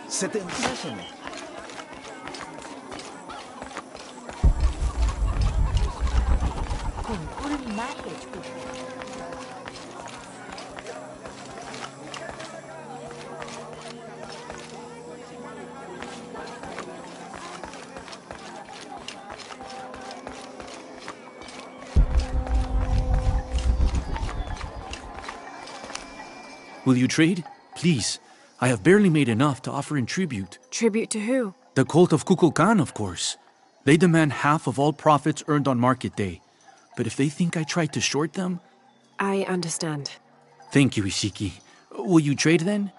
C'était impressionnant. Will you trade? Please. I have barely made enough to offer in tribute. Tribute to who? The cult of Kukulkan, of course. They demand half of all profits earned on market day. But if they think I tried to short them... I understand. Thank you, Ishiki. Will you trade then?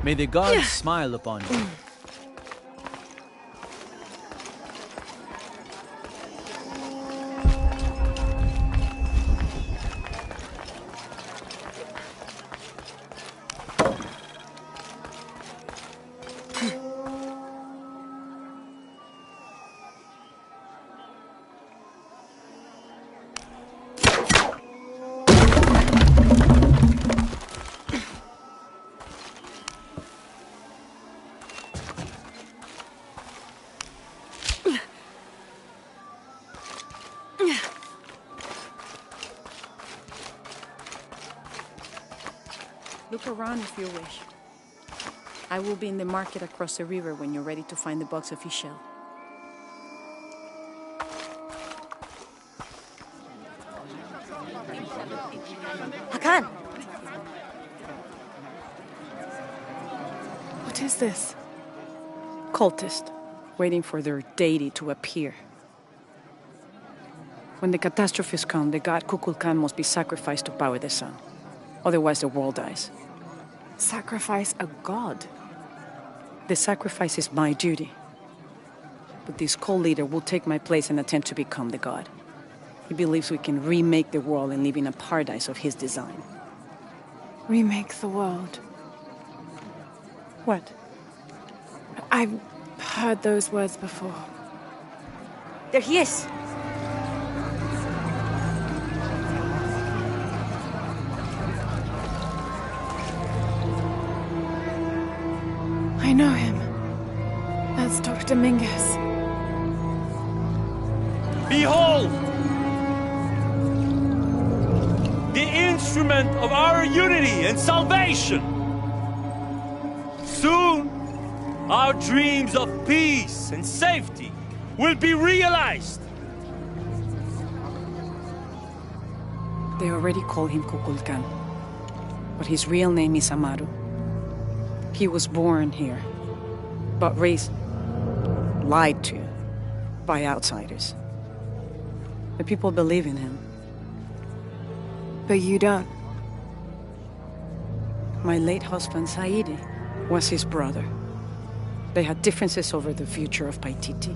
May the gods smile upon you. Look around if you wish. I will be in the market across the river when you're ready to find the box of fish-shell. Hakan! What is this? Cultist, waiting for their deity to appear. When the catastrophes come, the god Kukulkan must be sacrificed to power the sun. Otherwise, the world dies. Sacrifice a god? The sacrifice is my duty. But this cult leader will take my place and attempt to become the god. He believes we can remake the world and live in a paradise of his design. Remake the world. What? I've heard those words before. There he is! I know him. That's Dr. Dominguez. Behold! The instrument of our unity and salvation! Soon, our dreams of peace and safety will be realized! They already call him Kukulkan, but his real name is Amaru. He was born here, but raised, lied to, by outsiders. The people believe in him. But you don't. My late husband, Saidi, was his brother. They had differences over the future of Paititi.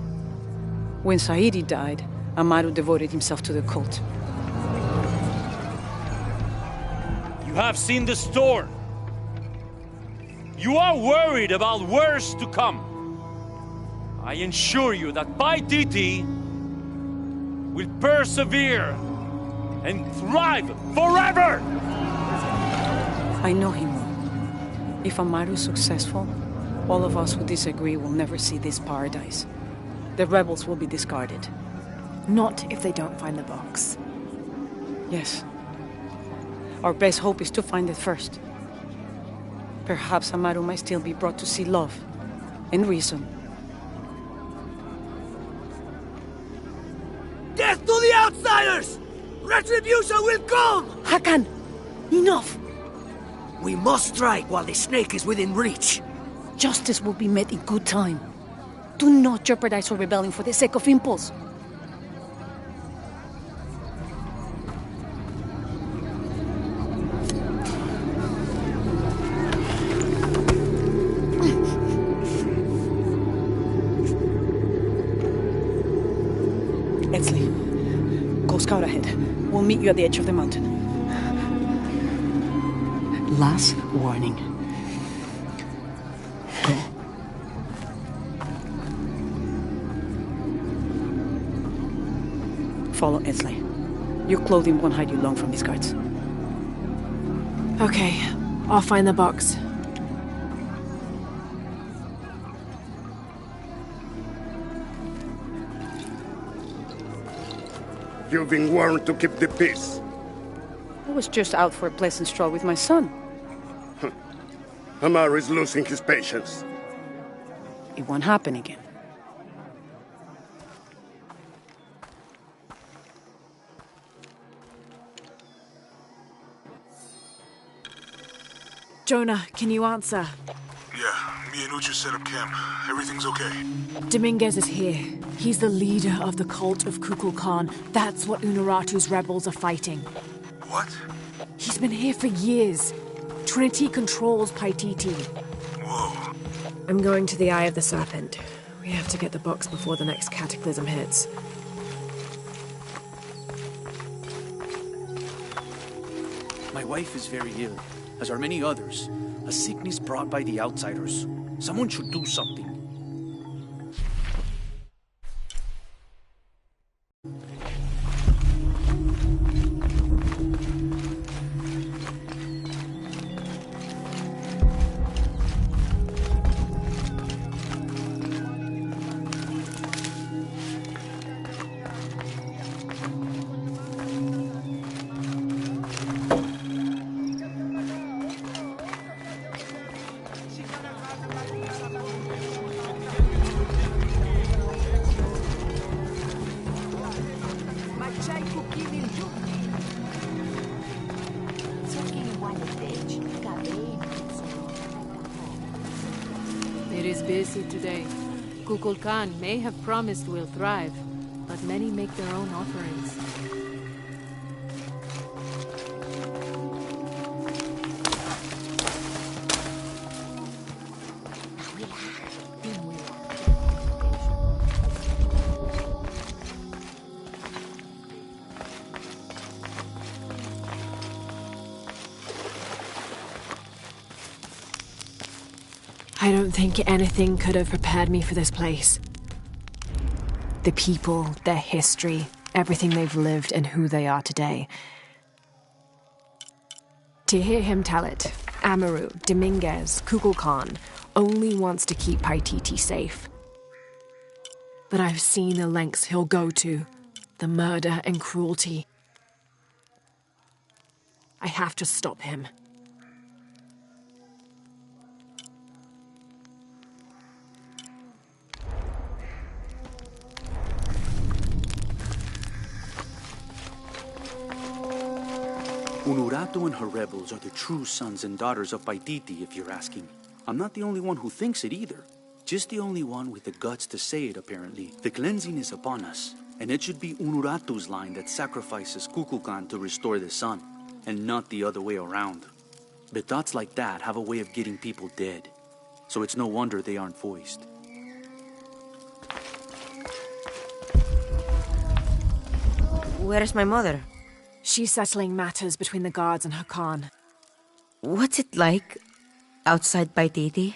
When Saidi died, Amaru devoted himself to the cult. You have seen the storm. You are worried about worse to come. I assure you that Paititi will persevere and thrive forever! I know him well. If Amaru is successful, all of us who disagree will never see this paradise. The rebels will be discarded. Not if they don't find the box. Yes. Our best hope is to find it first. Perhaps Amaru might still be brought to see love and reason. Death to the outsiders! Retribution will come! Hakan! Enough! We must strike while the snake is within reach. Justice will be met in good time. Do not jeopardize our rebellion for the sake of impulse. Exley, go scout ahead. We'll meet you at the edge of the mountain. Last warning. Go. Follow Exley. Your clothing won't hide you long from these guards. Okay, I'll find the box. You've been warned to keep the peace. I was just out for a pleasant stroll with my son. Amaru is losing his patience. It won't happen again. Jonah, can you answer? Yeah, me and Uchu set up camp. Everything's okay. Dominguez is here. He's the leader of the cult of Kukulkan. That's what Unuratu's rebels are fighting. What? He's been here for years. Trinity controls Paititi. Whoa. I'm going to the Eye of the Serpent. We have to get the box before the next cataclysm hits. My wife is very ill, as are many others. A sickness brought by the outsiders. Someone should do something. It is busy today. Kukulkan may have promised we'll thrive, but many make their own offerings. I don't think anything could have prepared me for this place. The people, their history, everything they've lived and who they are today. To hear him tell it, Amaru, Dominguez, Kukulkan only wants to keep Paititi safe. But I've seen the lengths he'll go to, the murder and cruelty. I have to stop him. Unuratu and her rebels are the true sons and daughters of Paititi, if you're asking. I'm not the only one who thinks it either. Just the only one with the guts to say it, apparently. The cleansing is upon us, and it should be Unuratu's line that sacrifices Kukulkan to restore the sun, and not the other way around. But thoughts like that have a way of getting people dead, so it's no wonder they aren't voiced. Where is my mother? She's settling matters between the guards and her Khan. What's it like outside Paititi?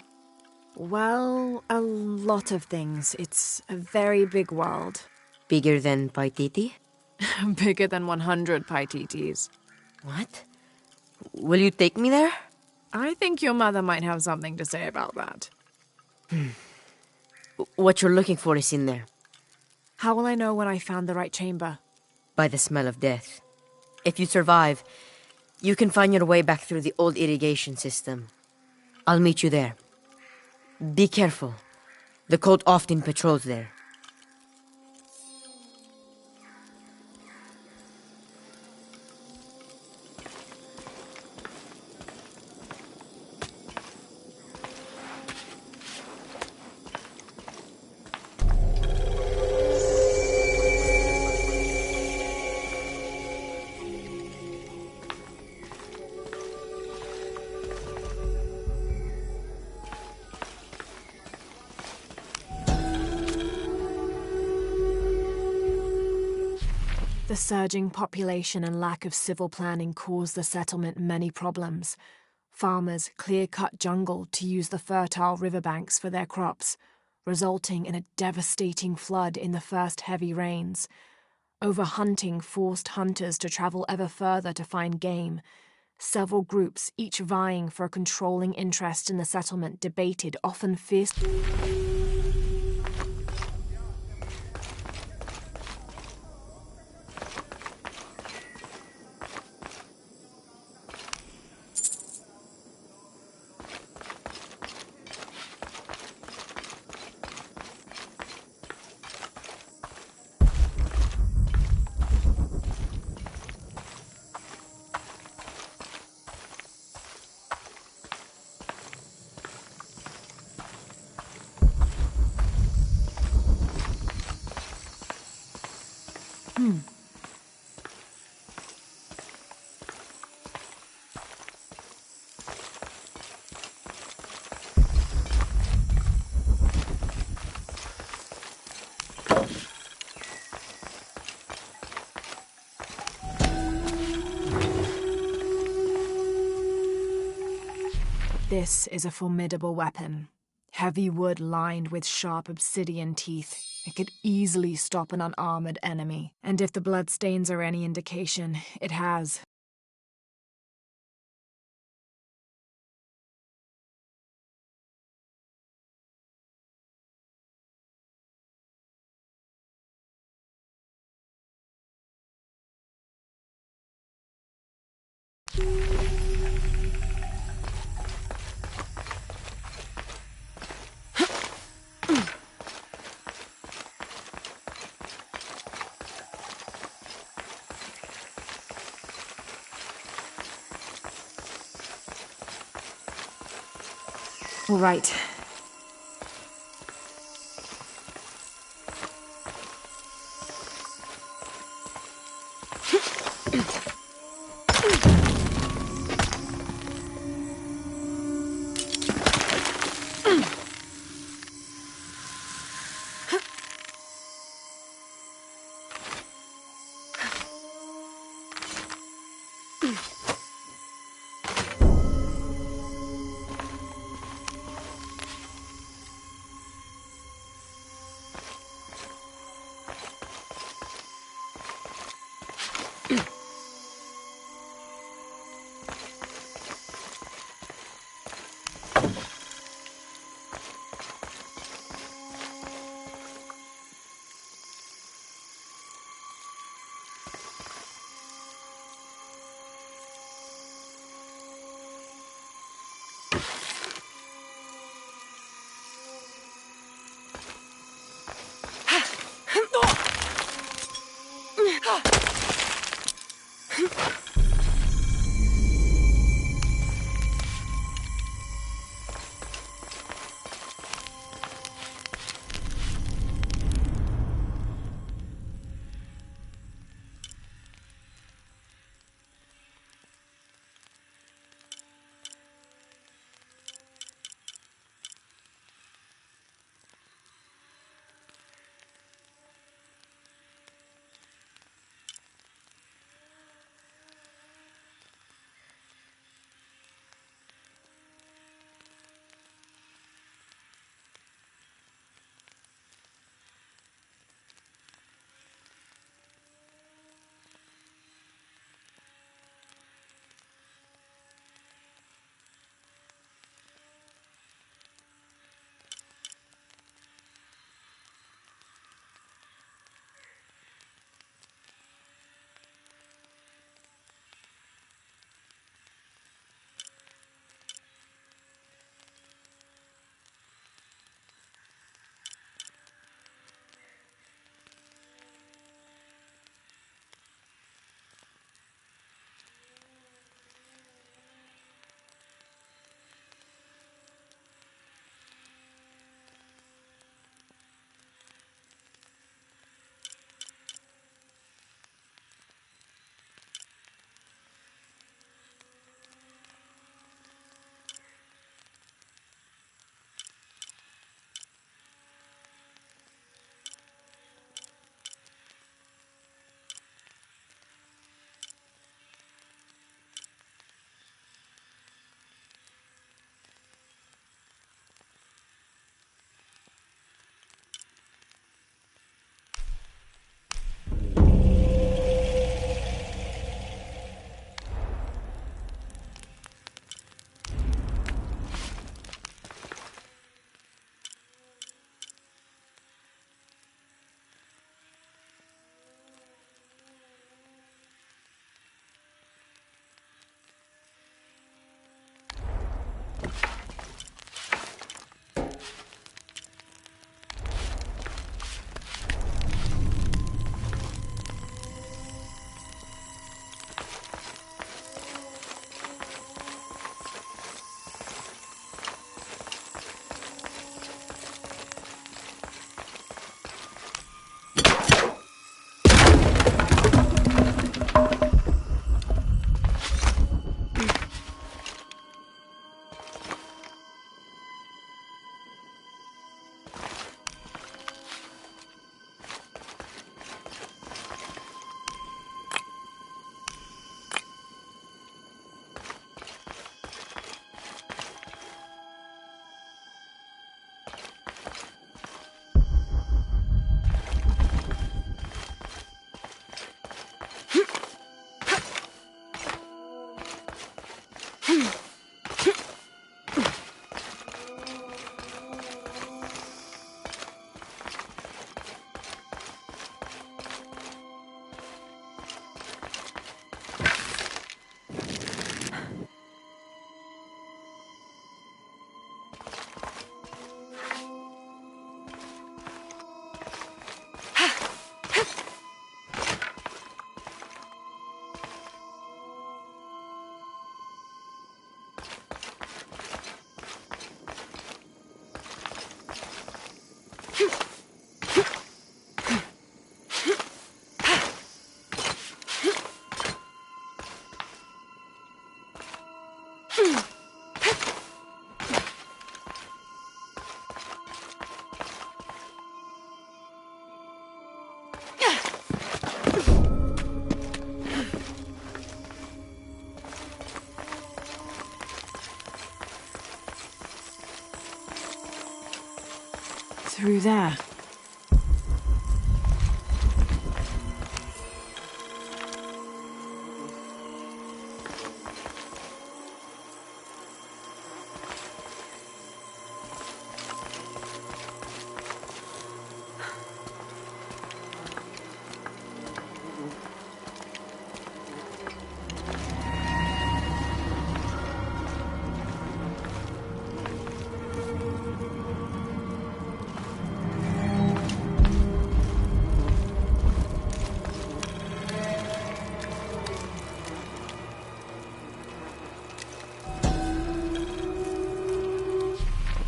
Well, a lot of things. It's a very big world. Bigger than Paititi? Bigger than 100 Paititis. What? Will you take me there? I think your mother might have something to say about that. What you're looking for is in there. How will I know when I found the right chamber? By the smell of death. If you survive, you can find your way back through the old irrigation system. I'll meet you there. Be careful. The cult often patrols there. The surging population and lack of civil planning caused the settlement many problems. Farmers clear-cut jungle to use the fertile riverbanks for their crops, resulting in a devastating flood in the first heavy rains. Overhunting forced hunters to travel ever further to find game. Several groups, each vying for a controlling interest in the settlement, debated, often fiercely. This is a formidable weapon. Heavy wood lined with sharp obsidian teeth. It could easily stop an unarmored enemy. And if the bloodstains are any indication, it has. All right. Through there.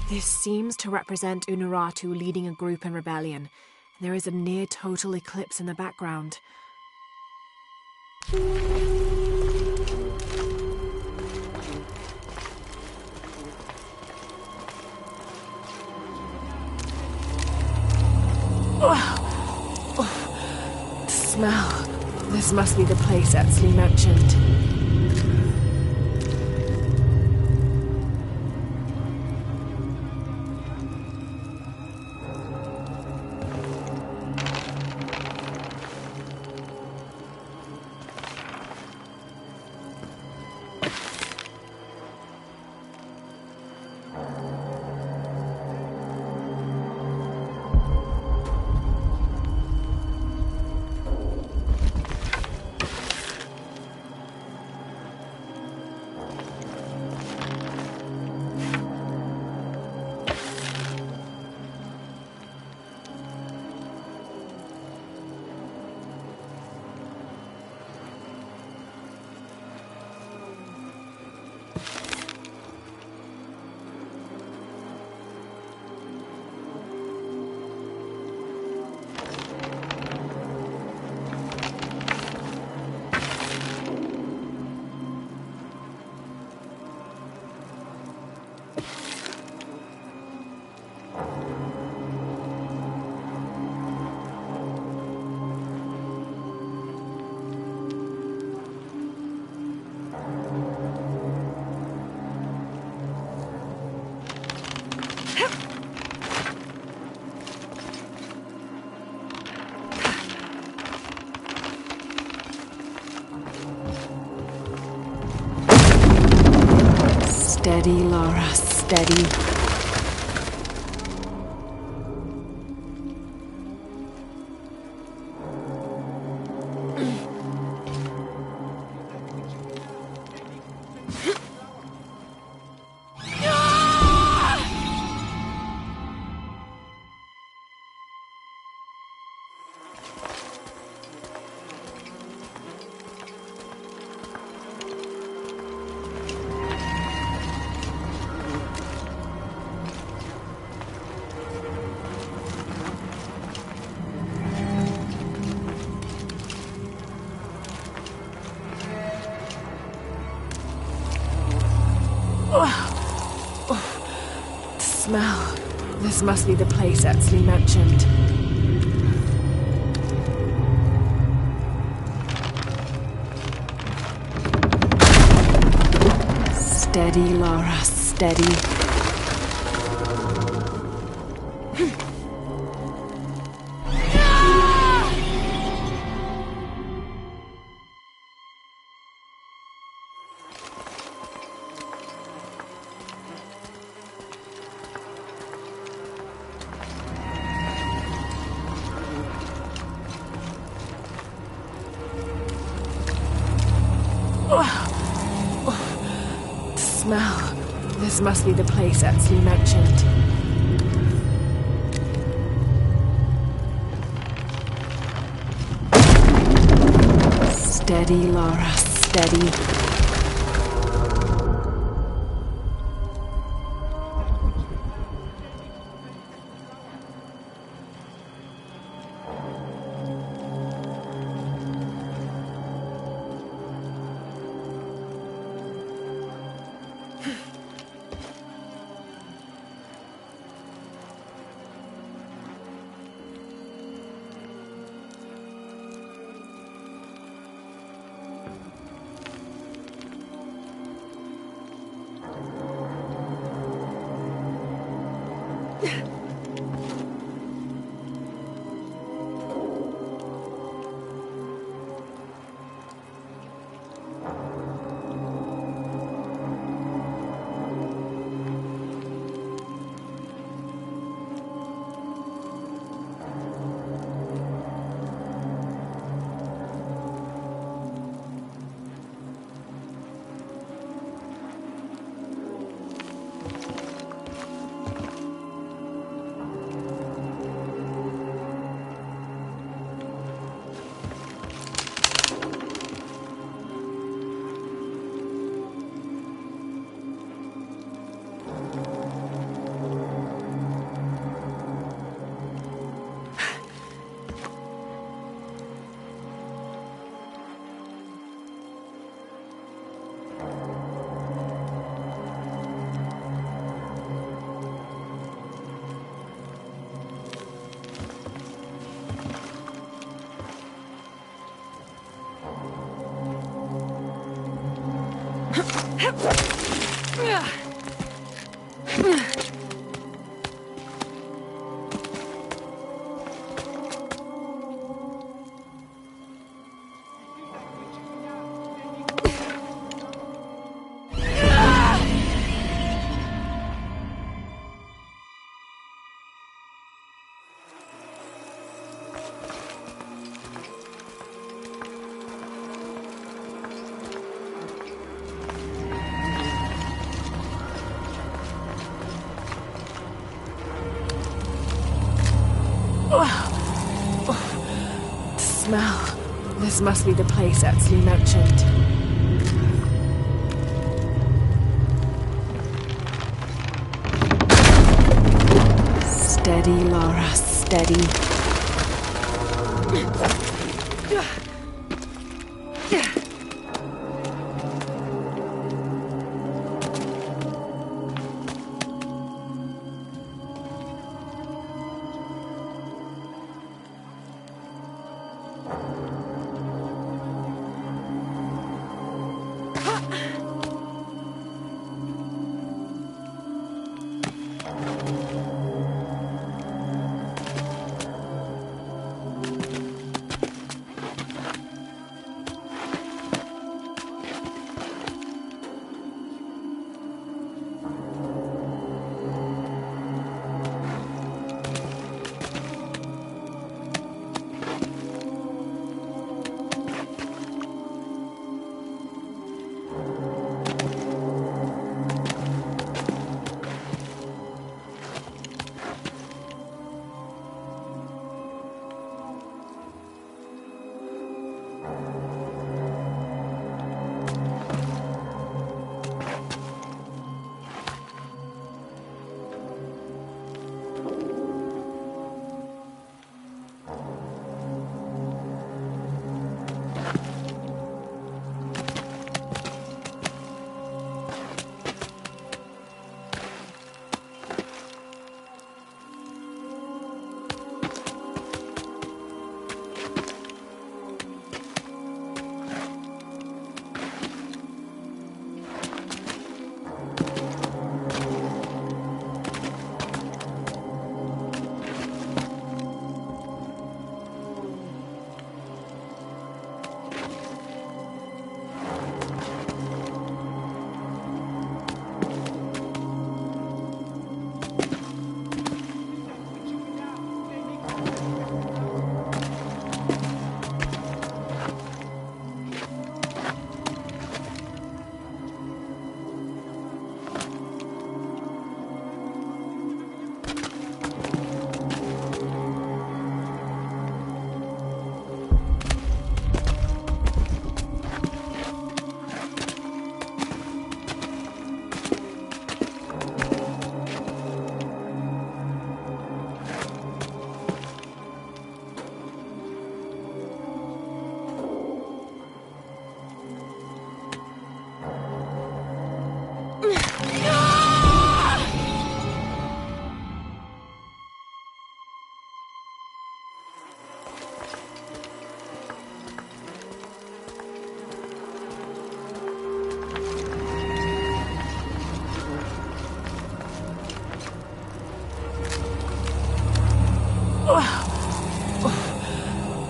This seems to represent Unuratu leading a group in rebellion. There is a near-total eclipse in the background. The smell. This must be the place Etsley mentioned. Steady, Laura, steady. The smell. This must be the place Etsley mentioned. Steady, Laura, steady. The smell. This must be the place Etsley mentioned. Steady, Laura, steady. Smell. This must be the place Etsley mentioned. Steady, Laura, steady.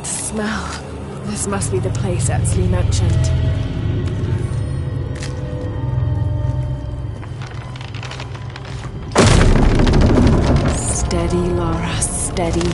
The smell. This must be the place Etsley mentioned. Steady, Laura, steady.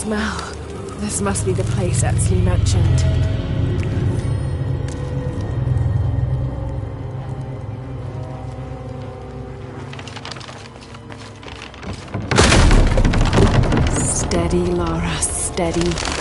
smell. This must be the place Etsley mentioned. Steady, Lara, steady.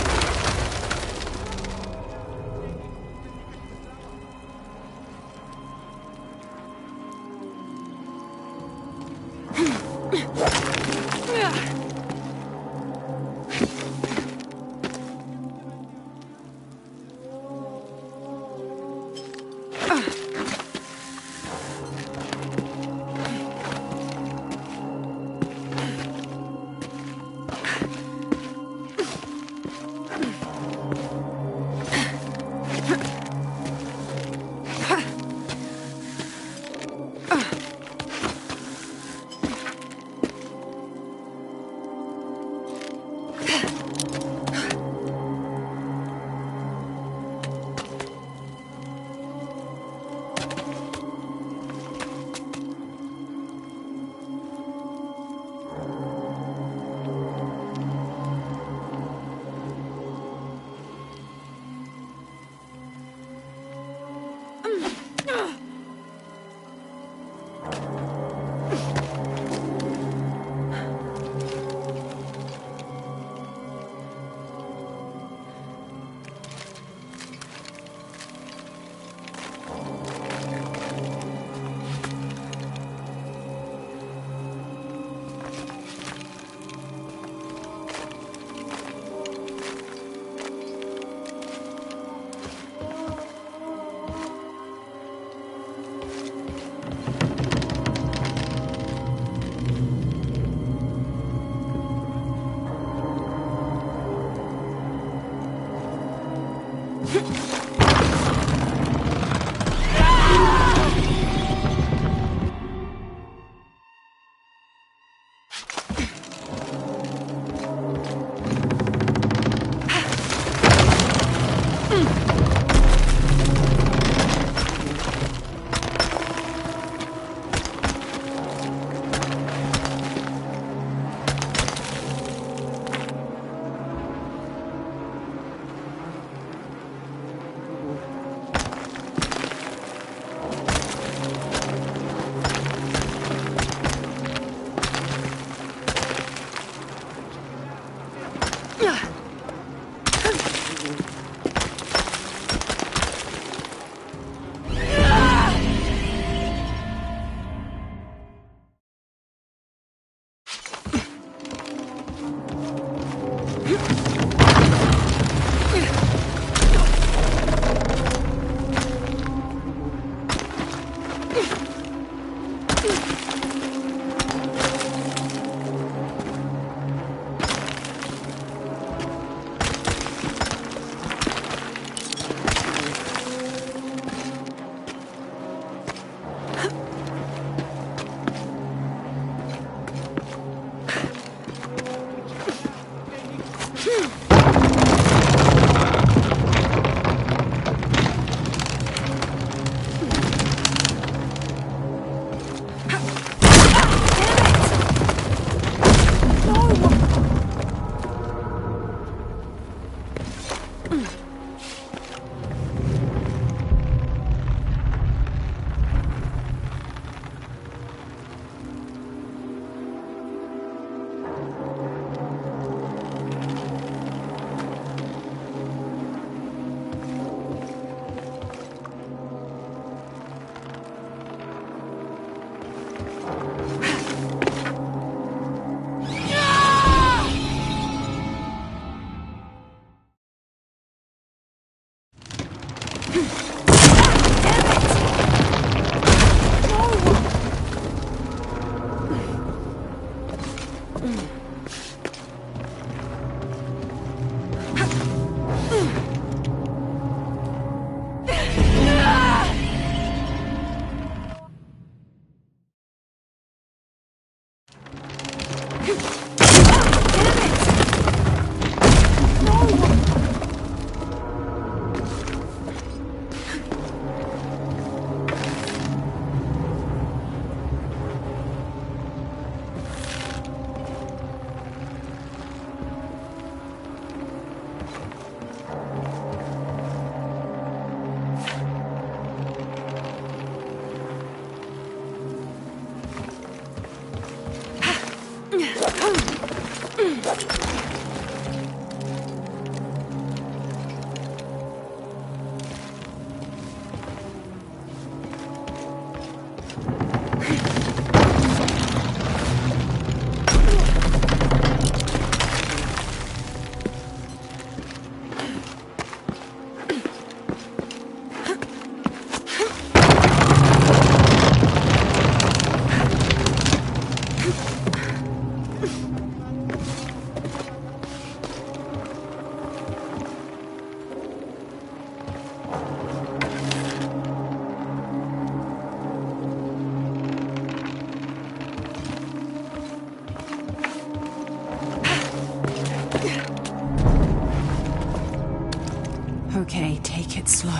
Okay, take it slow.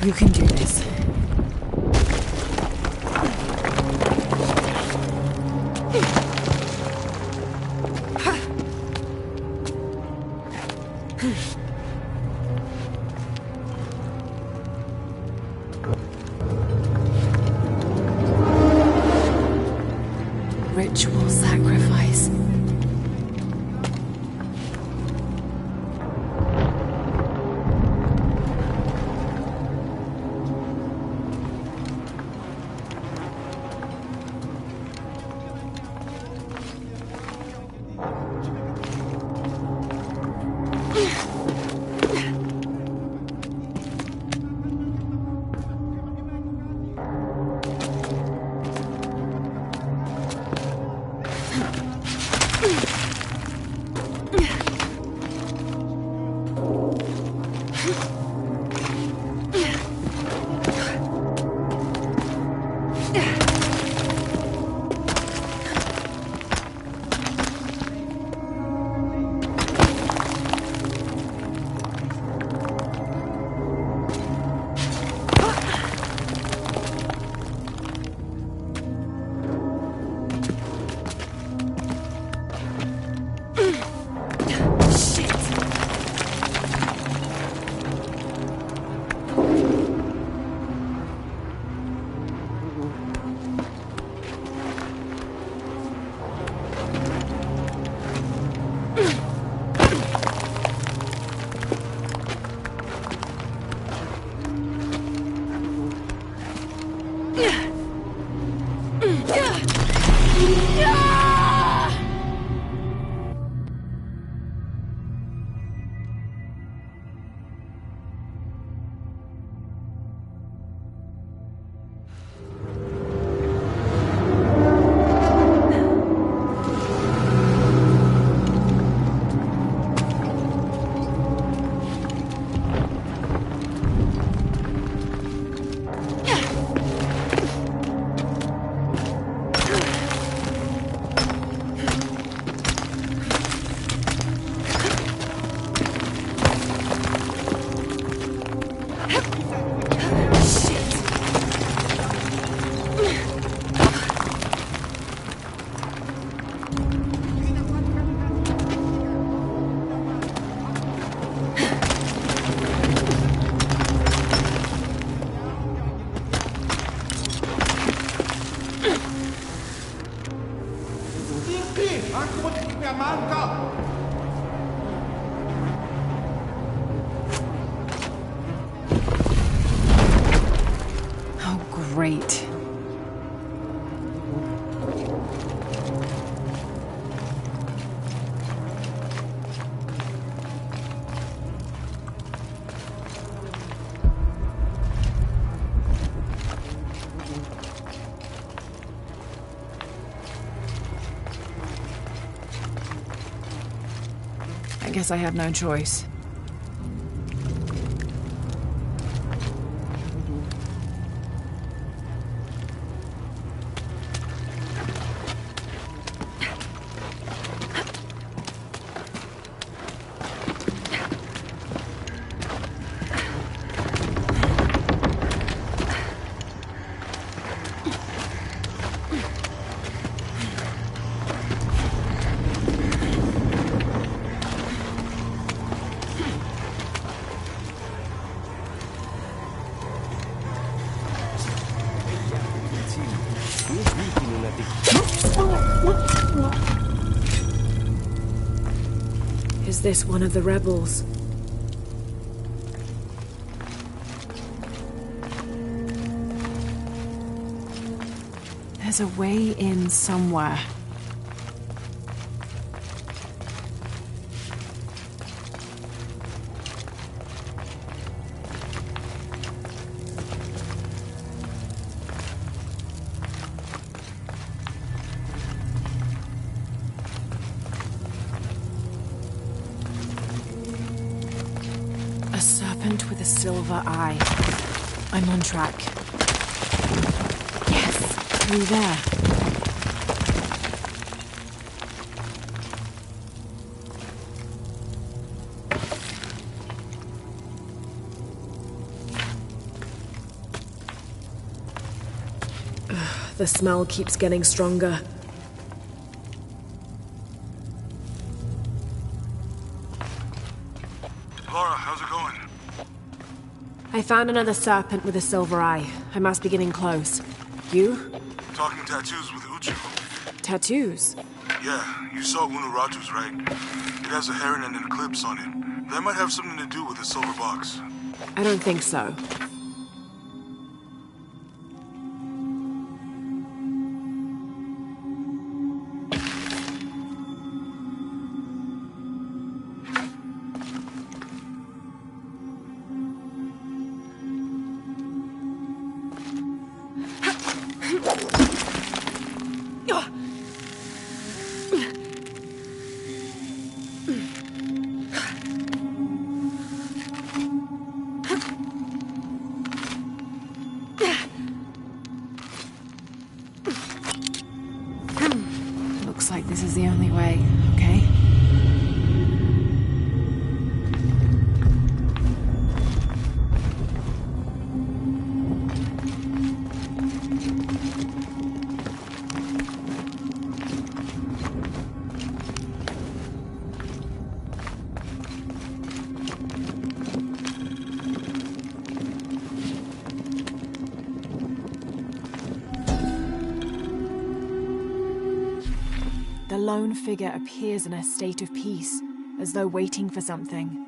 You can do this. Ritual sacrifice. Great. I guess I have no choice. this one of the rebels? There's a way in somewhere. A serpent with a silver eye. I'm on track. Yes, through there. The smell keeps getting stronger. Laura, how's it going? I found another serpent with a silver eye. I must be getting close. You? Talking tattoos with Uchu. Tattoos? Yeah, you saw Unuratu's, right? It has a heron and an eclipse on it. That might have something to do with the silver box. I don't think so. Looks like this is the only way, okay? The lone figure appears in a state of peace, as though waiting for something.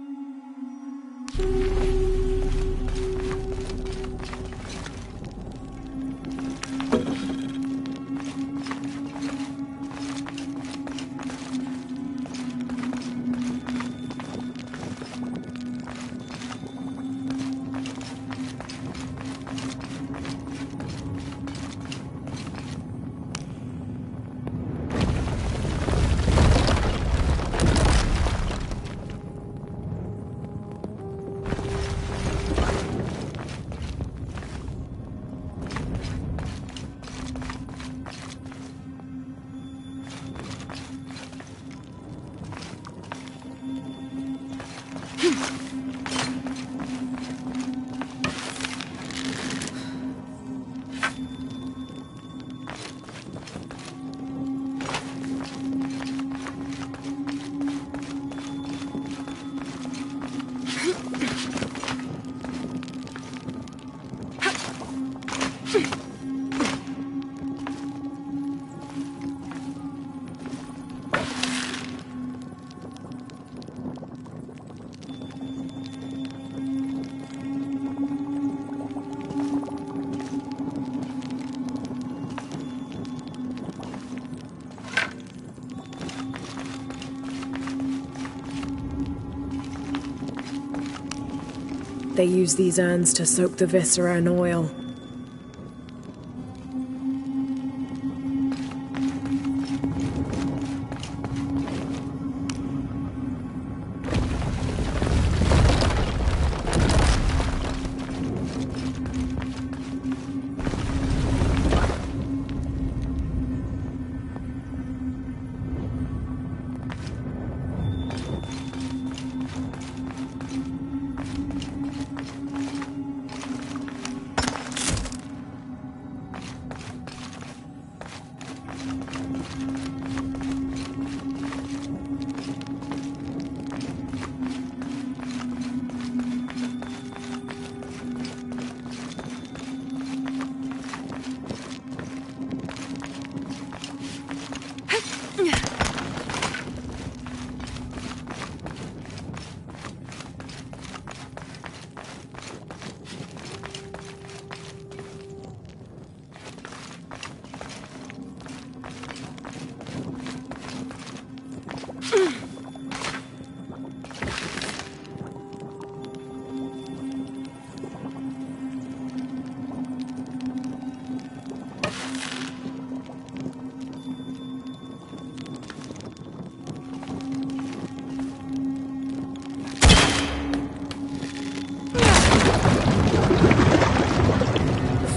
They use these urns to soak the viscera in oil.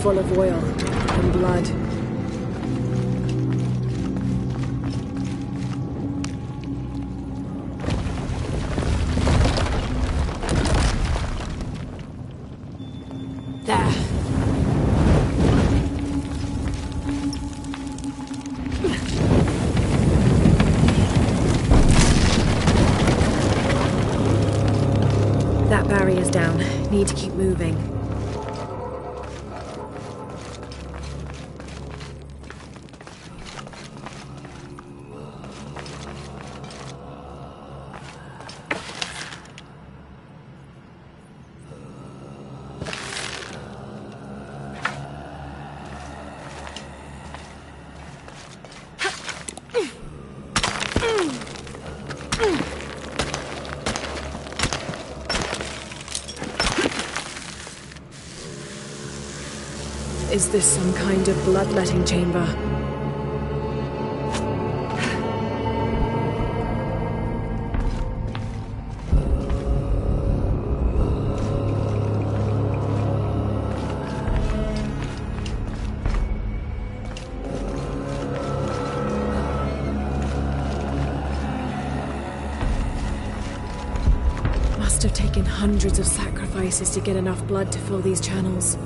full of oil and blood. There. That barrier's down. Need to keep moving. Is this some kind of bloodletting chamber? Must have taken hundreds of sacrifices to get enough blood to fill these channels.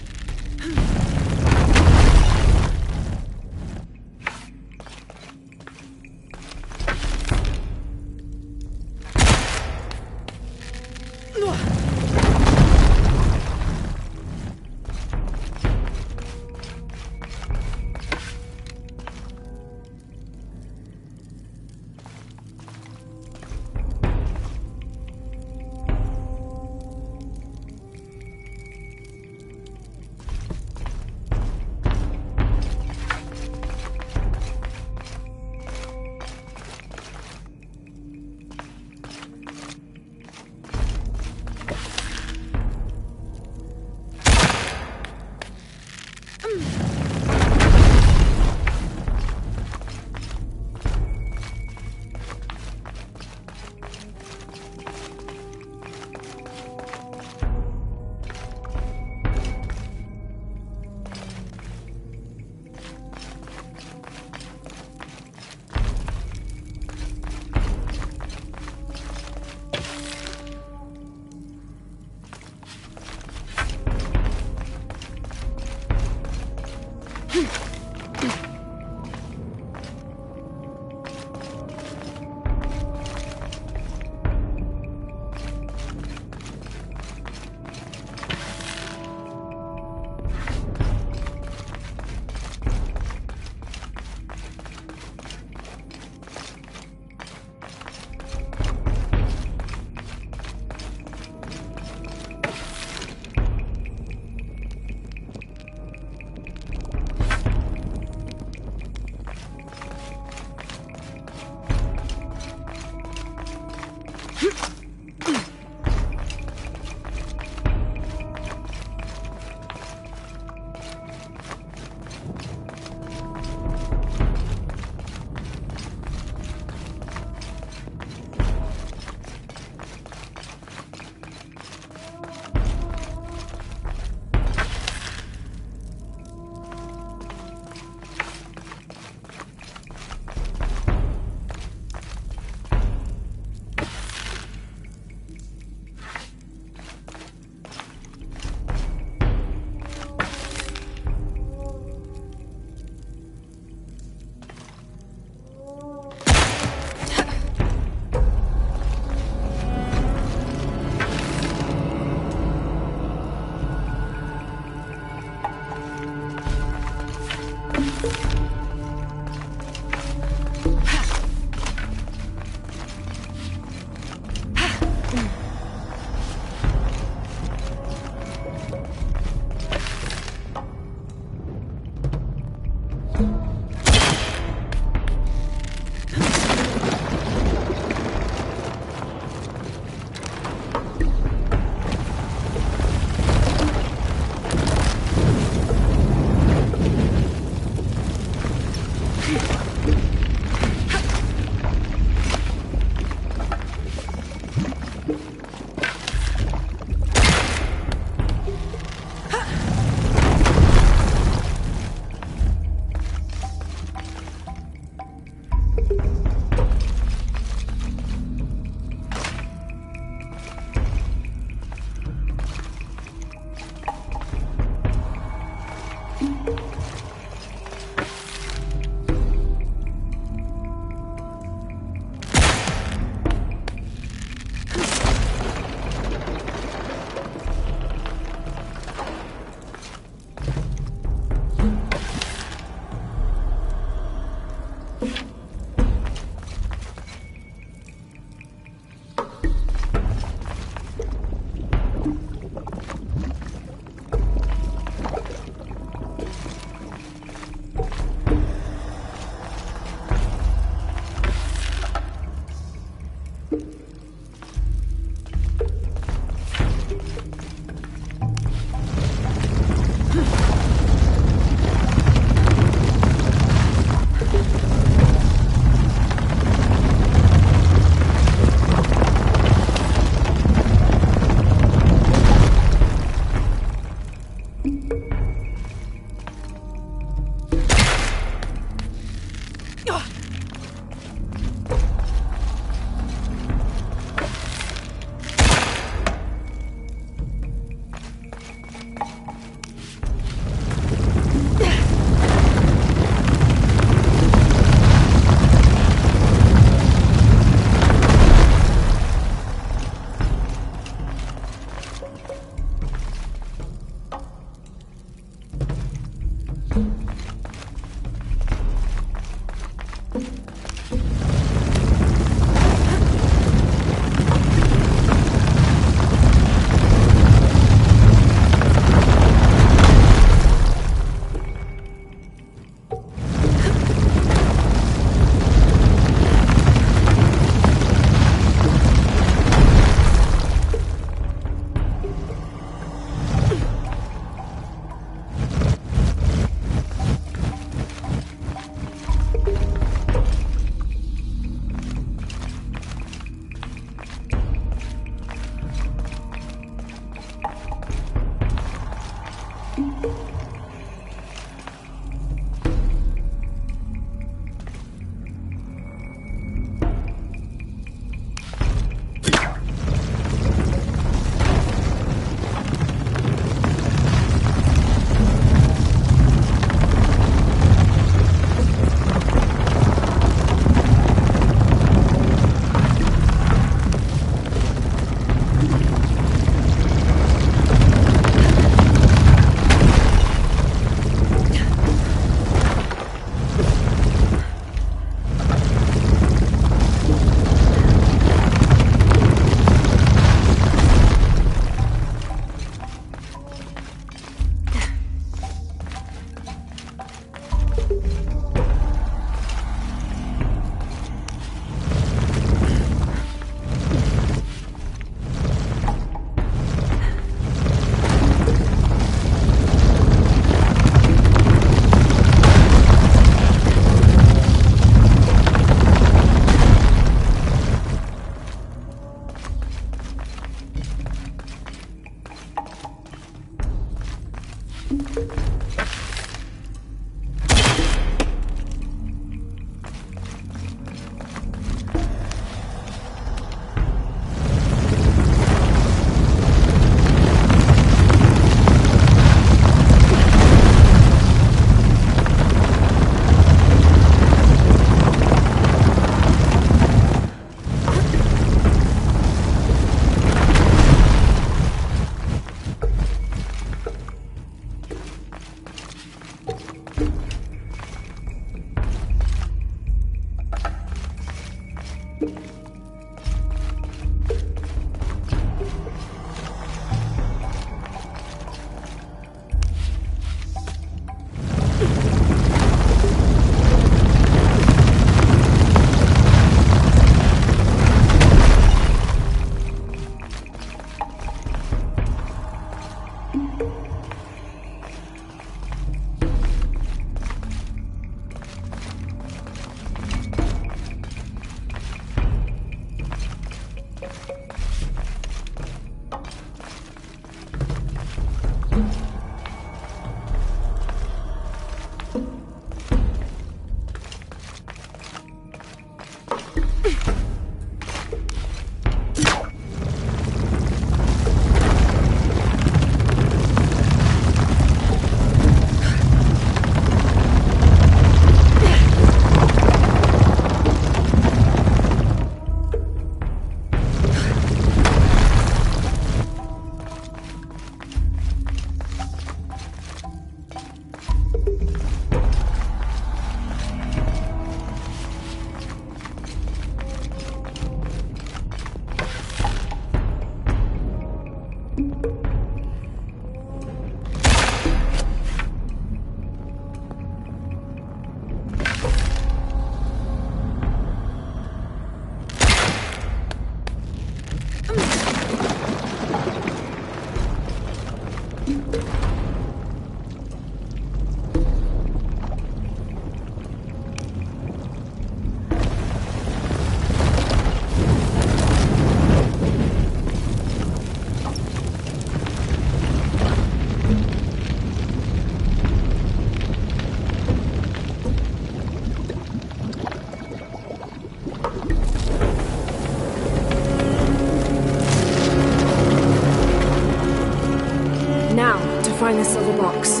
Find the silver box.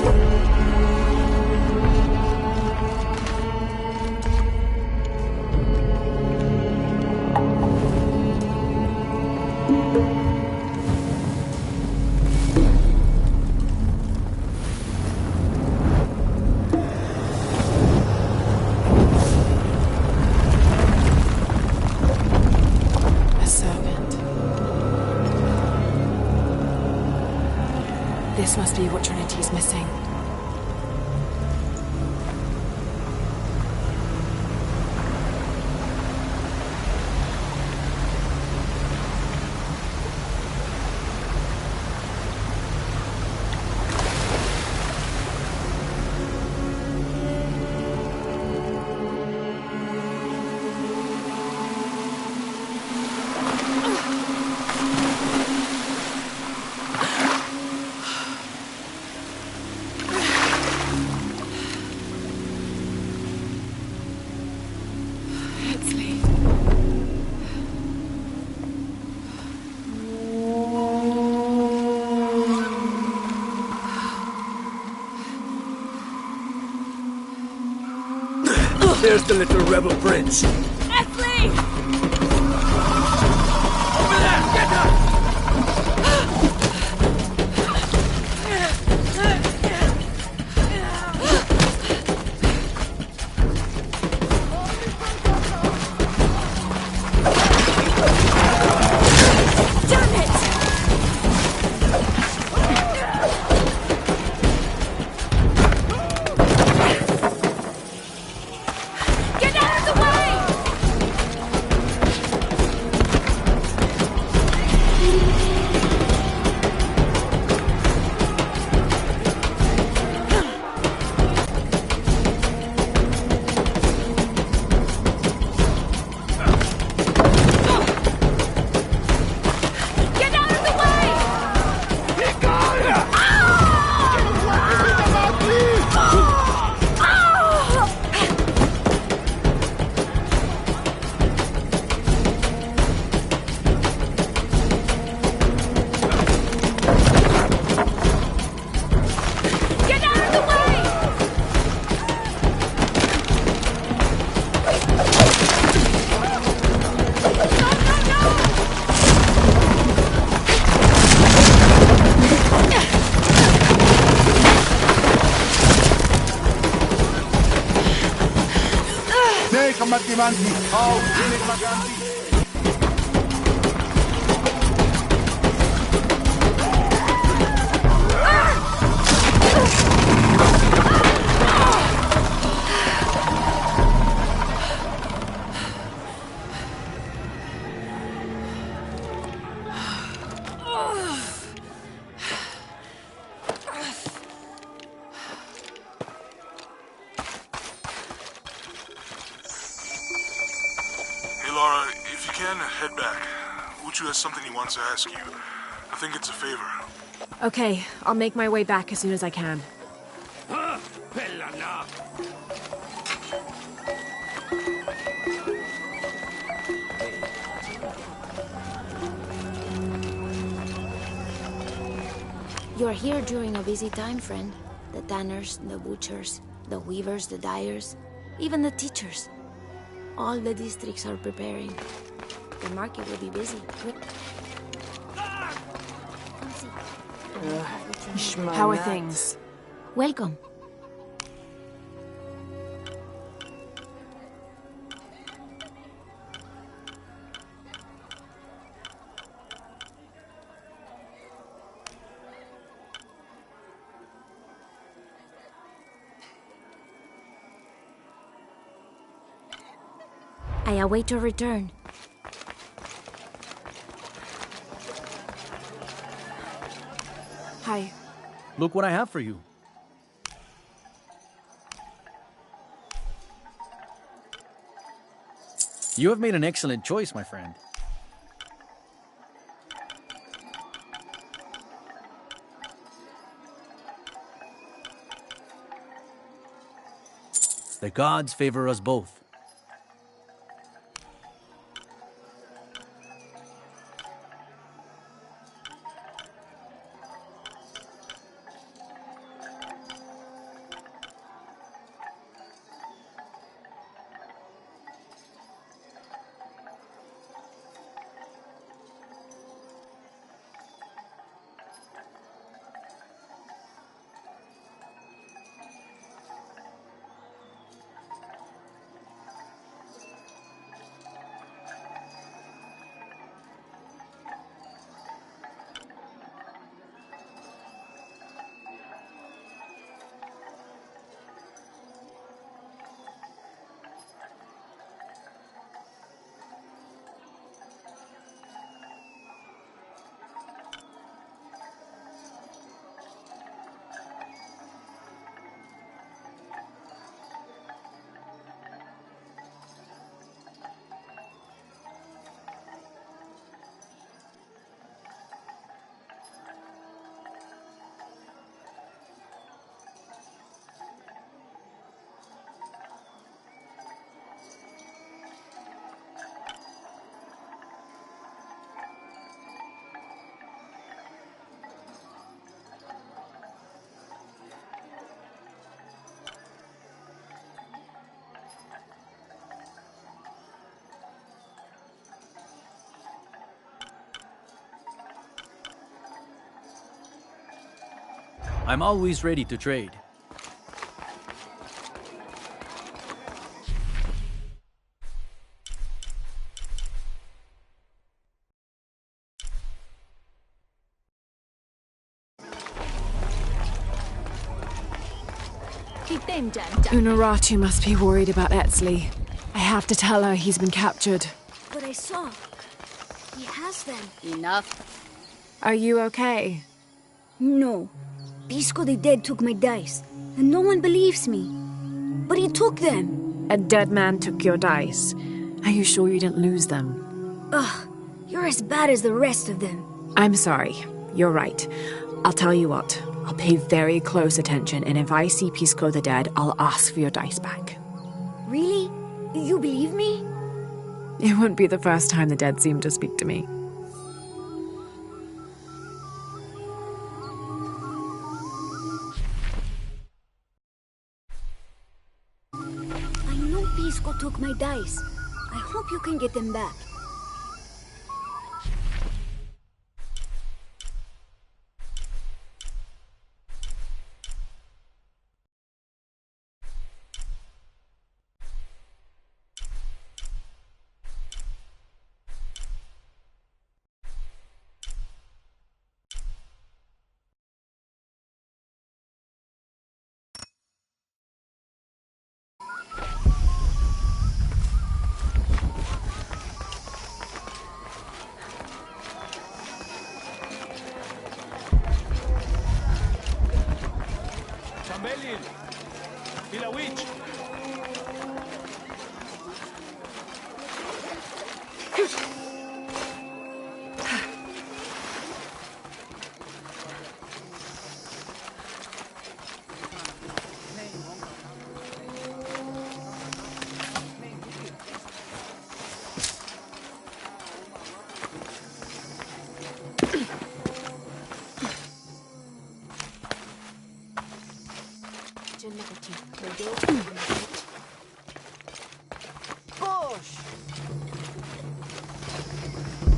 This must be what Trinity's missing. There's the little rebel prince. Esley! Over there! Get her! mattimanti, au enigmaganti. Head back. Uchu has something he wants to ask you. I think it's a favor. Okay, I'll make my way back as soon as I can. You're here during a busy time, friend. The tanners, the butchers, the weavers, the dyers, even the teachers. All the districts are preparing. The market will be busy. How are things? Welcome. I await your return. Hi. Look what I have for you. You have made an excellent choice, my friend. The gods favor us both. I'm always ready to trade. Unuratu must be worried about Etzli. I have to tell her he's been captured. But I saw. He has them. Enough. Are you okay? No. Pisco the Dead took my dice, and no one believes me. But he took them. A dead man took your dice. Are you sure you didn't lose them? Ugh, you're as bad as the rest of them. I'm sorry. You're right. I'll tell you what. I'll pay very close attention, and if I see Pisco the Dead, I'll ask for your dice back. Really? You believe me? It wouldn't be the first time the dead seemed to speak to me. I know Pisco took my dice. I hope you can get them back. Tamberil! Pilawich!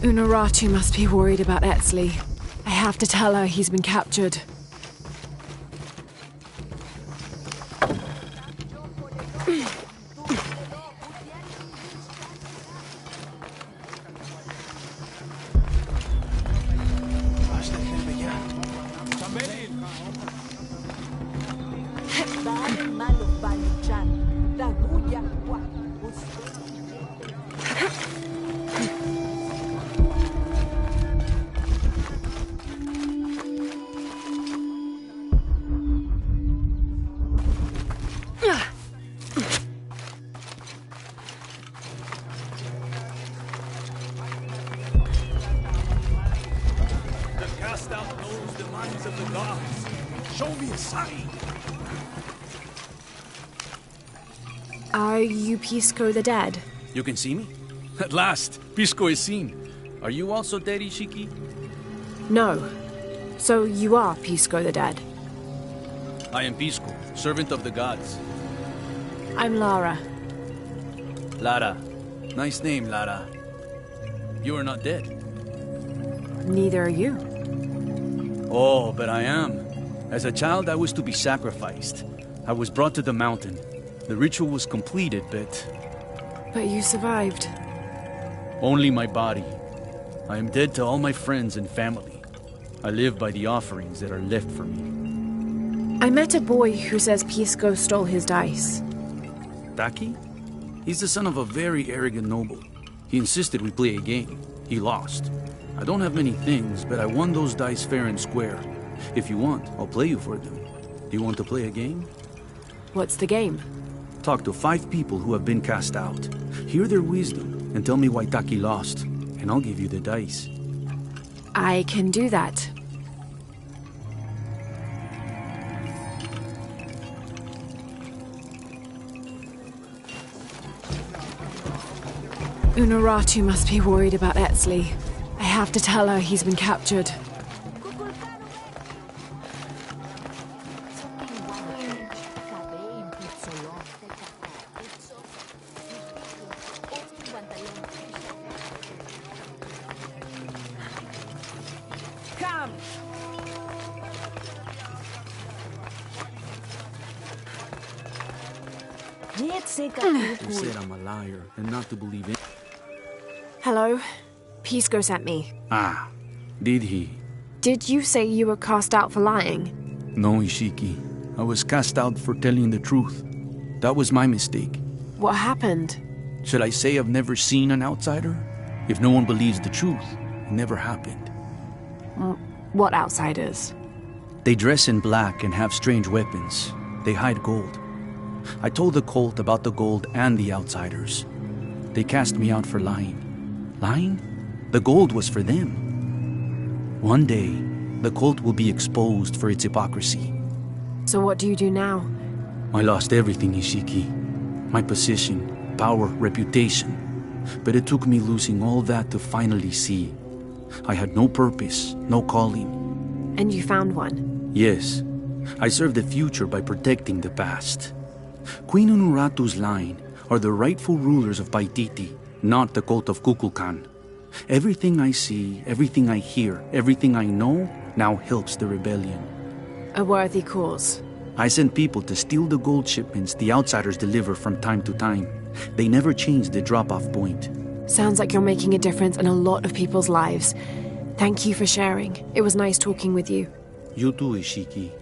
Unuratu must be worried about Etzli. I have to tell her he's been captured. Are you Pisco the Dead? You can see me? At last, Pisco is seen. Are you also dead, Ishiki? No. So you are Pisco the Dead? I am Pisco, servant of the gods. I'm Lara. Lara. Nice name, Lara. You are not dead. Neither are you. Oh, but I am. As a child, I was to be sacrificed. I was brought to the mountain. The ritual was completed, But you survived. Only my body. I am dead to all my friends and family. I live by the offerings that are left for me. I met a boy who says Pisco stole his dice. Taki? He's the son of a very arrogant noble. He insisted we play a game. He lost. I don't have many things, but I won those dice fair and square. If you want, I'll play you for them. Do you want to play a game? What's the game? Talk to 5 people who have been cast out. Hear their wisdom and tell me why Taki lost, and I'll give you the dice. I can do that. Unuratu must be worried about Etzli. I have to tell her he's been captured. Come! They said I'm a liar and not to believe it. Hello? Pisco sent me. Ah, did he? Did you say you were cast out for lying? No, Ishiki. I was cast out for telling the truth. That was my mistake. What happened? Should I say I've never seen an outsider? If no one believes the truth, it never happened. What outsiders? They dress in black and have strange weapons. They hide gold. I told the cult about the gold and the outsiders. They cast me out for lying. Lying? The gold was for them. One day, the cult will be exposed for its hypocrisy. So what do you do now? I lost everything, Ishiki. My position, power, reputation. But it took me losing all that to finally see. I had no purpose, no calling. And you found one? Yes. I serve the future by protecting the past. Queen Unuratu's line are the rightful rulers of Paititi, not the cult of Kukulkan. Everything I see, everything I hear, everything I know now helps the rebellion. A worthy cause. I send people to steal the gold shipments the outsiders deliver from time to time. They never change the drop-off point. Sounds like you're making a difference in a lot of people's lives. Thank you for sharing. It was nice talking with you. You too, Ishiki.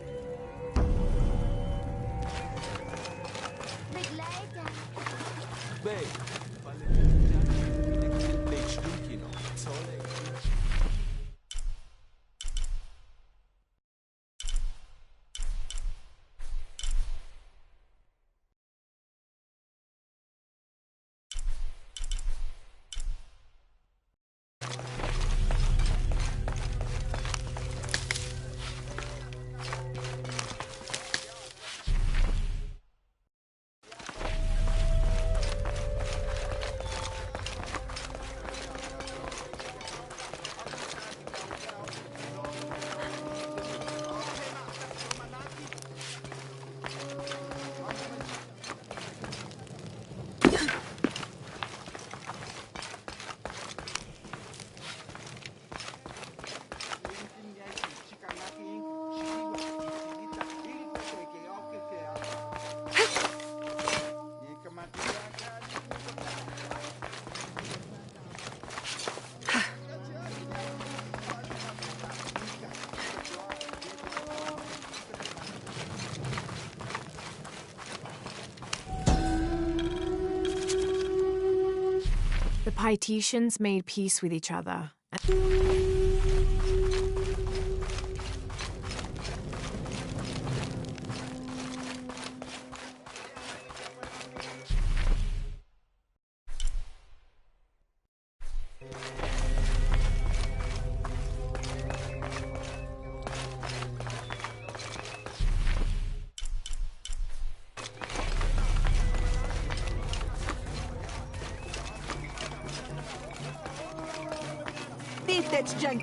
Paititians made peace with each other.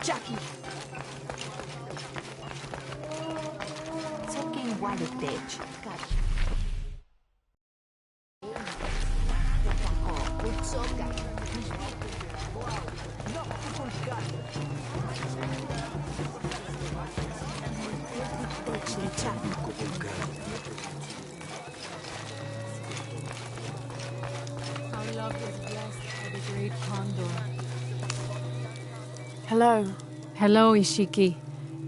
Jackie. So que igual o tete. Our love was blessed by the great condor. Hello. Hello, Ishiki.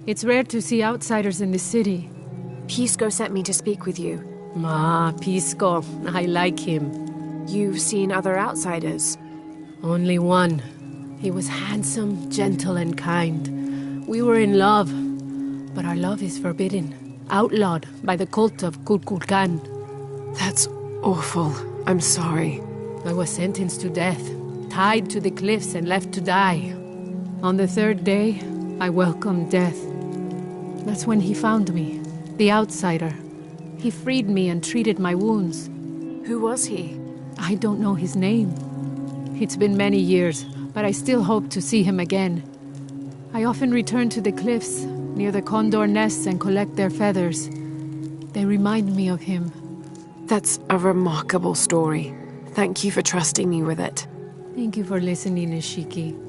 It's rare to see outsiders in the city. Pisco sent me to speak with you. Ah, Pisco. I like him. You've seen other outsiders? Only one. He was handsome, gentle, and kind. We were in love. But our love is forbidden. Outlawed by the cult of Kukulkan. That's awful. I'm sorry. I was sentenced to death. Tied to the cliffs and left to die. On the third day, I welcomed death. That's when he found me, the outsider. He freed me and treated my wounds. Who was he? I don't know his name. It's been many years, but I still hope to see him again. I often return to the cliffs, near the condor nests, and collect their feathers. They remind me of him. That's a remarkable story. Thank you for trusting me with it. Thank you for listening, Ishiki.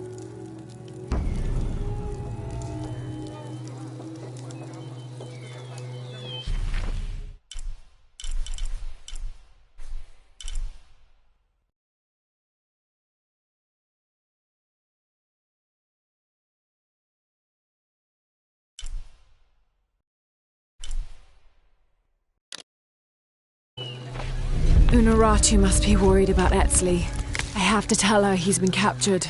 Unuratu must be worried about Etzli. I have to tell her he's been captured.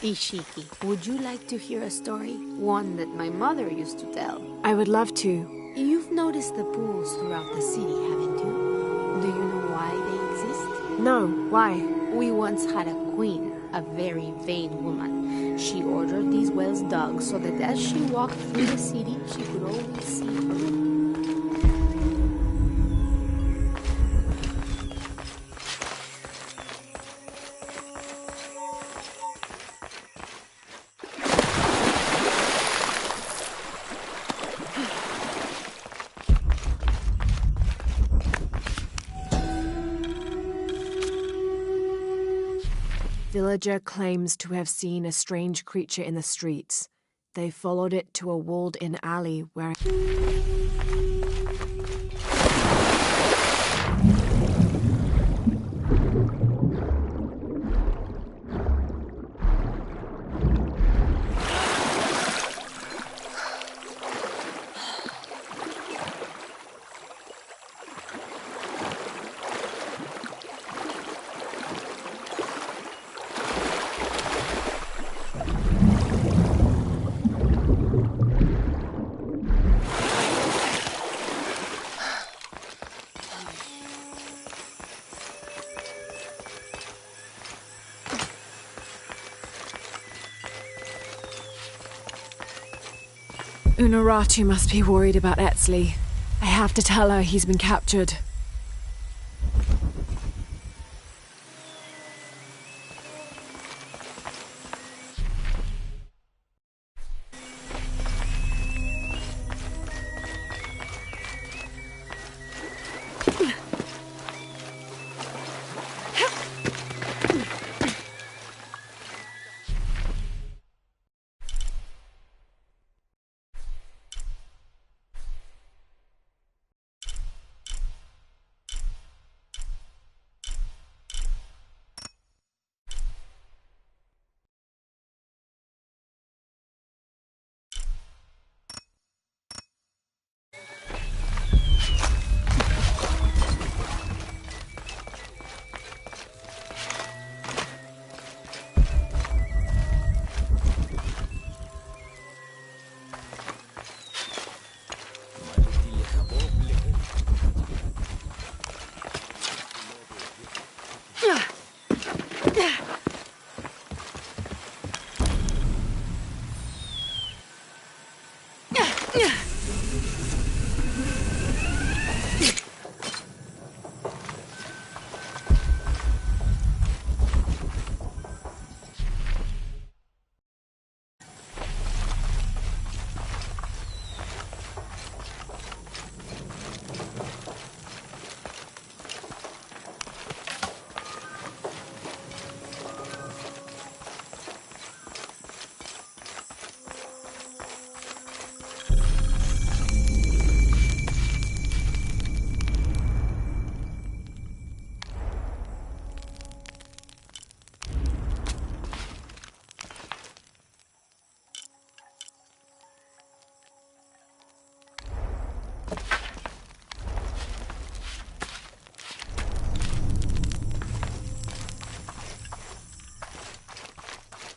Ishiki, would you like to hear a story? One that my mother used to tell. I would love to. You've noticed the pools throughout the city, haven't you? Do you know why they exist? No, why? We once had a queen, a very vain woman. She ordered these wells dug so that as she walked through the city, she could always see her. Villager claims to have seen a strange creature in the streets. They followed it to a walled-in alley where... Unuratu must be worried about Etzli. I have to tell her he's been captured.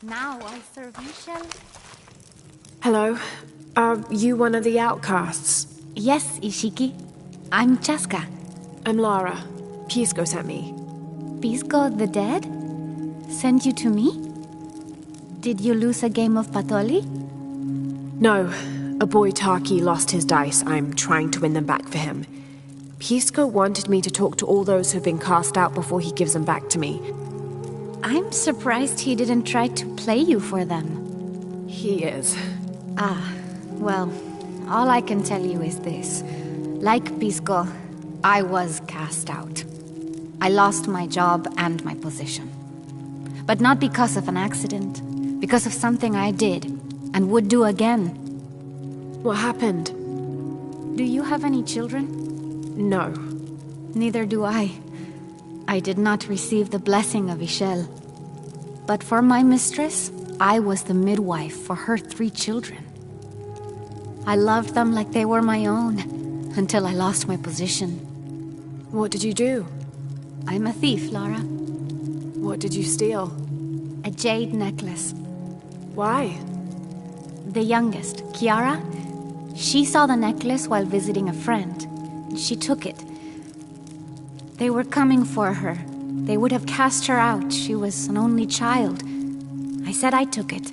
Now I serve Michelle. Hello. Are you one of the outcasts? Yes, Ishiki. I'm Chaska. I'm Lara. Pisco sent me. Pisco the dead? Sent you to me? Did you lose a game of Patoli? No. A boy Taki lost his dice. I'm trying to win them back for him. Pisco wanted me to talk to all those who've been cast out before he gives them back to me. I'm surprised he didn't try to play you for them. He is. Ah, well, all I can tell you is this. Like Pisco, I was cast out. I lost my job and my position. But not because of an accident. Because of something I did, and would do again. What happened? Do you have any children? No. Neither do I. I did not receive the blessing of Ishel. But for my mistress, I was the midwife for her 3 children. I loved them like they were my own, until I lost my position. What did you do? I'm a thief, Lara. What did you steal? A jade necklace. Why? The youngest, Kiara, she saw the necklace while visiting a friend. She took it. They were coming for her. They would have cast her out. She was an only child. I said I took it.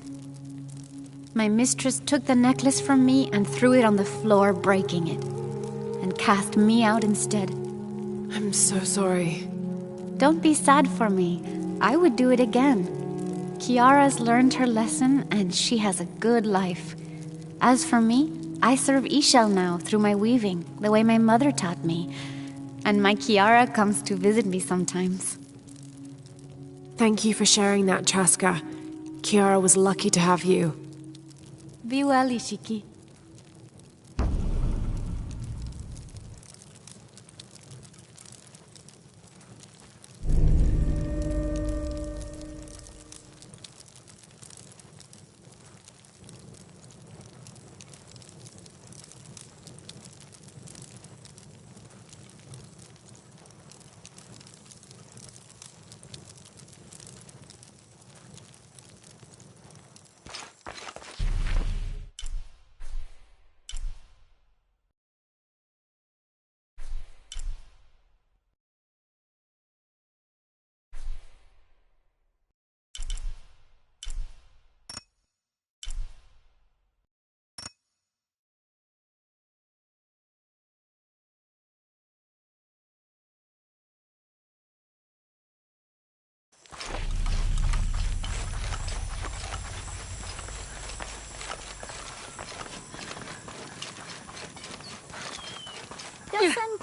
My mistress took the necklace from me and threw it on the floor, breaking it. And cast me out instead. I'm so sorry. Don't be sad for me. I would do it again. Kiara's learned her lesson, and she has a good life. As for me, I serve Ishel now through my weaving, the way my mother taught me. And my Kiara comes to visit me sometimes. Thank you for sharing that, Chaska. Kiara was lucky to have you. Be well, Ishiki.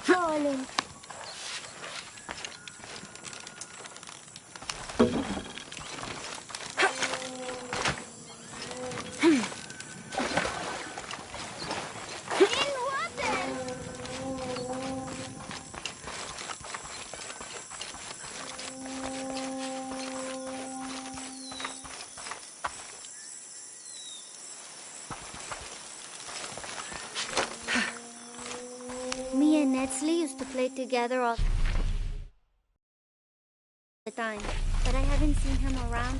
Darling. Me and Netsley used to play together all the time, but I haven't seen him around.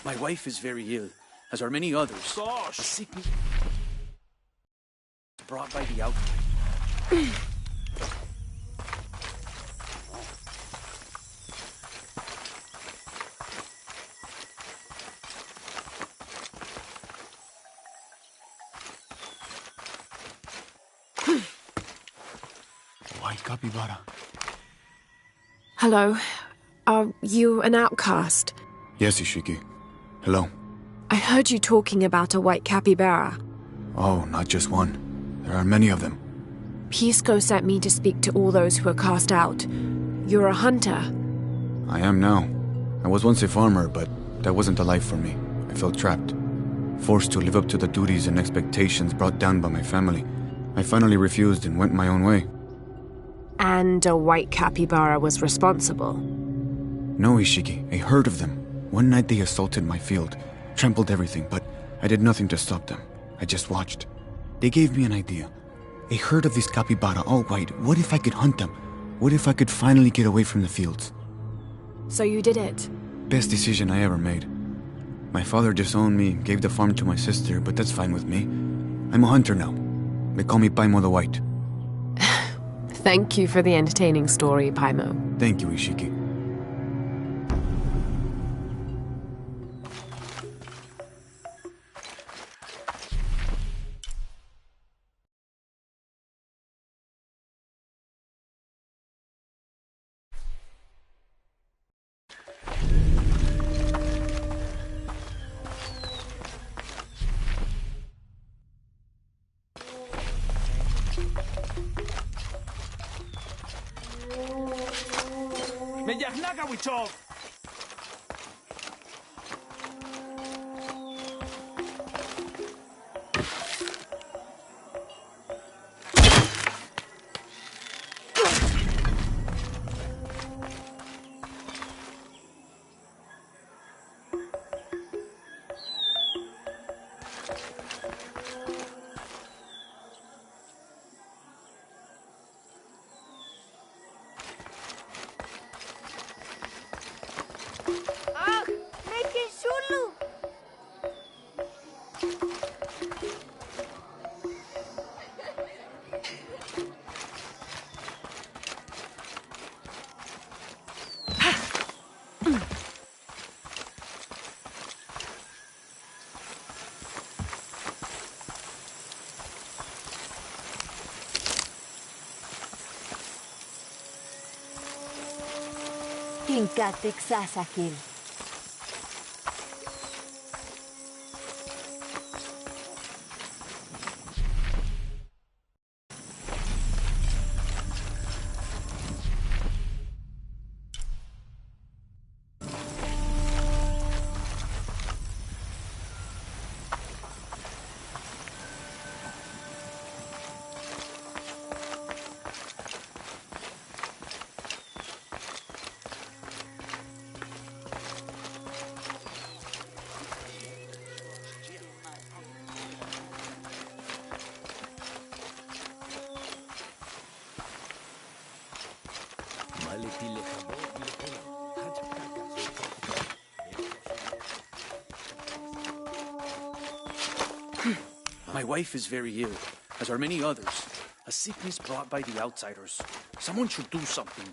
My wife is very ill, as are many others. Gosh! A sickness brought by the outbreak. White capybara. Hello. Are you an outcast? Yes, Ishiki. Hello. I heard you talking about a white capybara. Oh, not just one. There are many of them. Pisco sent me to speak to all those who are cast out. You're a hunter. I am now. I was once a farmer, but that wasn't a life for me. I felt trapped. Forced to live up to the duties and expectations brought down by my family. I finally refused and went my own way. And a white capybara was responsible. No, Ishiki. A herd of them. One night they assaulted my field, trampled everything, but I did nothing to stop them. I just watched. They gave me an idea. A herd of these capybara, all white. What if I could hunt them? What if I could finally get away from the fields? So you did it? Best decision I ever made. My father disowned me, gave the farm to my sister, but that's fine with me. I'm a hunter now. They call me Paimo the White. Thank you for the entertaining story, Paimo. Thank you, Ishiki. Kinkatik sasakil. My wife is very ill, as are many others. A sickness brought by the outsiders. Someone should do something.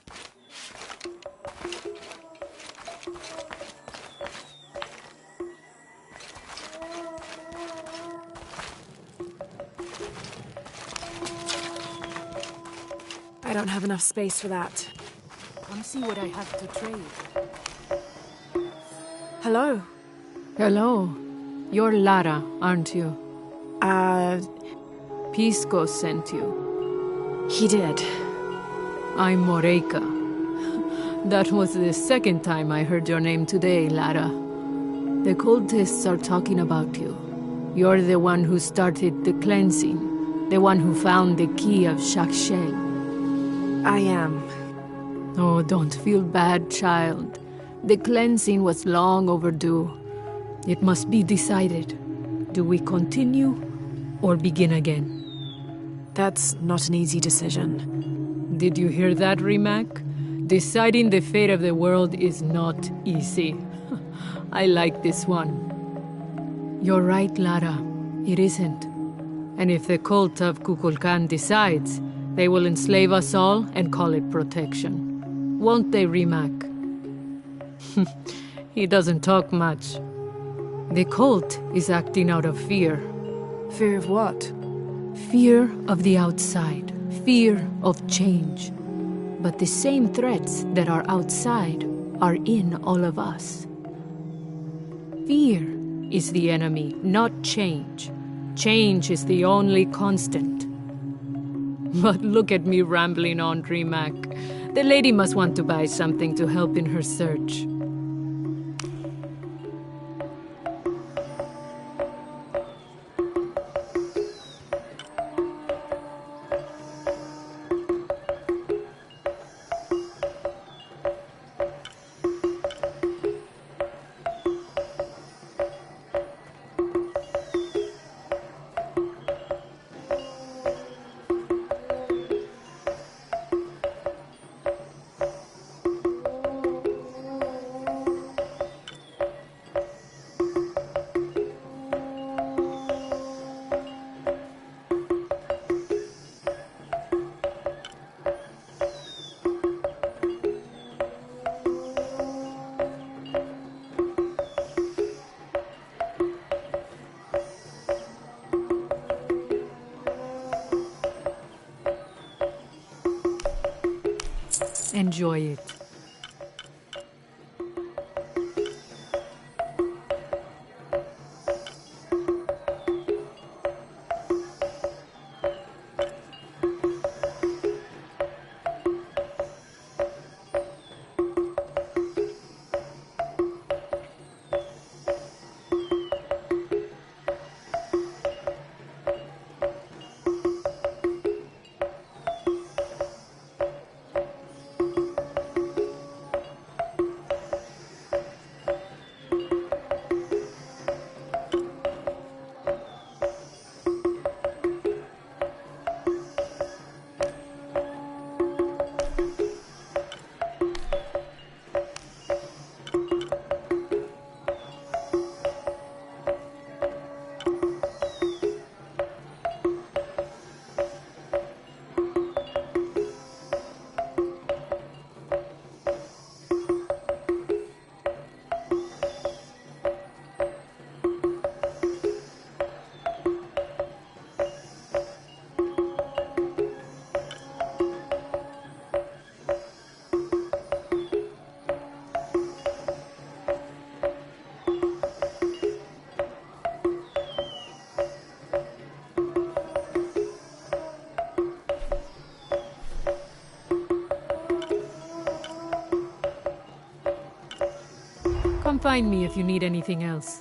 I don't have enough space for that. Come see what I have to trade. Hello? Hello. You're Lara, aren't you? Pisco sent you. He did. I'm Moreika. That was the second time I heard your name today, Lara. The cultists are talking about you. You're the one who started the cleansing. The one who found the key of Shakshel. I am. Oh, don't feel bad, child. The cleansing was long overdue. It must be decided. Do we continue or begin again? That's not an easy decision. Did you hear that, Rimac? Deciding the fate of the world is not easy. I like this one. You're right, Lara. It isn't. And if the cult of Kukulkan decides, they will enslave us all and call it protection. Won't they, Rimac? He doesn't talk much. The cult is acting out of fear. Fear of what? Fear of the outside. Fear of change. But the same threats that are outside are in all of us. Fear is the enemy, not change. Change is the only constant. But look at me rambling on, Rimac. The lady must want to buy something to help in her search. Enjoy it. Come find me if you need anything else.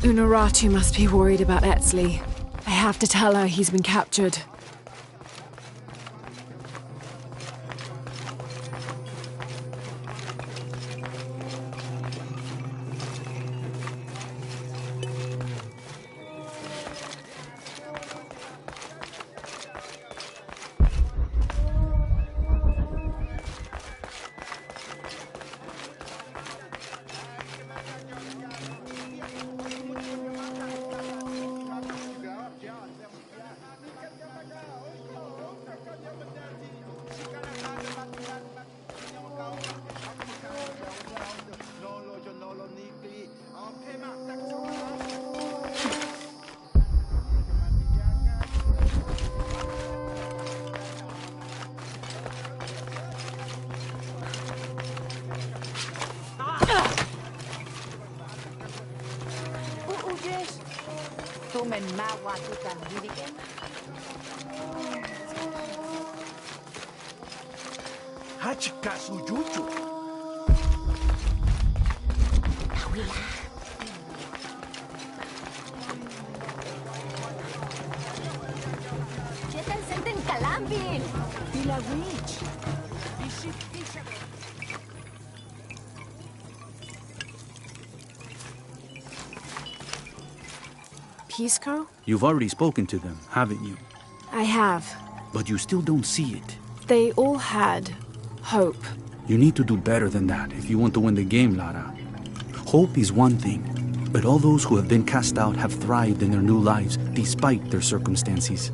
Unuratu must be worried about Etzli. I have to tell her he's been captured. Pisco? You've already spoken to them, haven't you? I have. But you still don't see it. They all had hope. You need to do better than that if you want to win the game, Lara. Hope is one thing, but all those who have been cast out have thrived in their new lives despite their circumstances.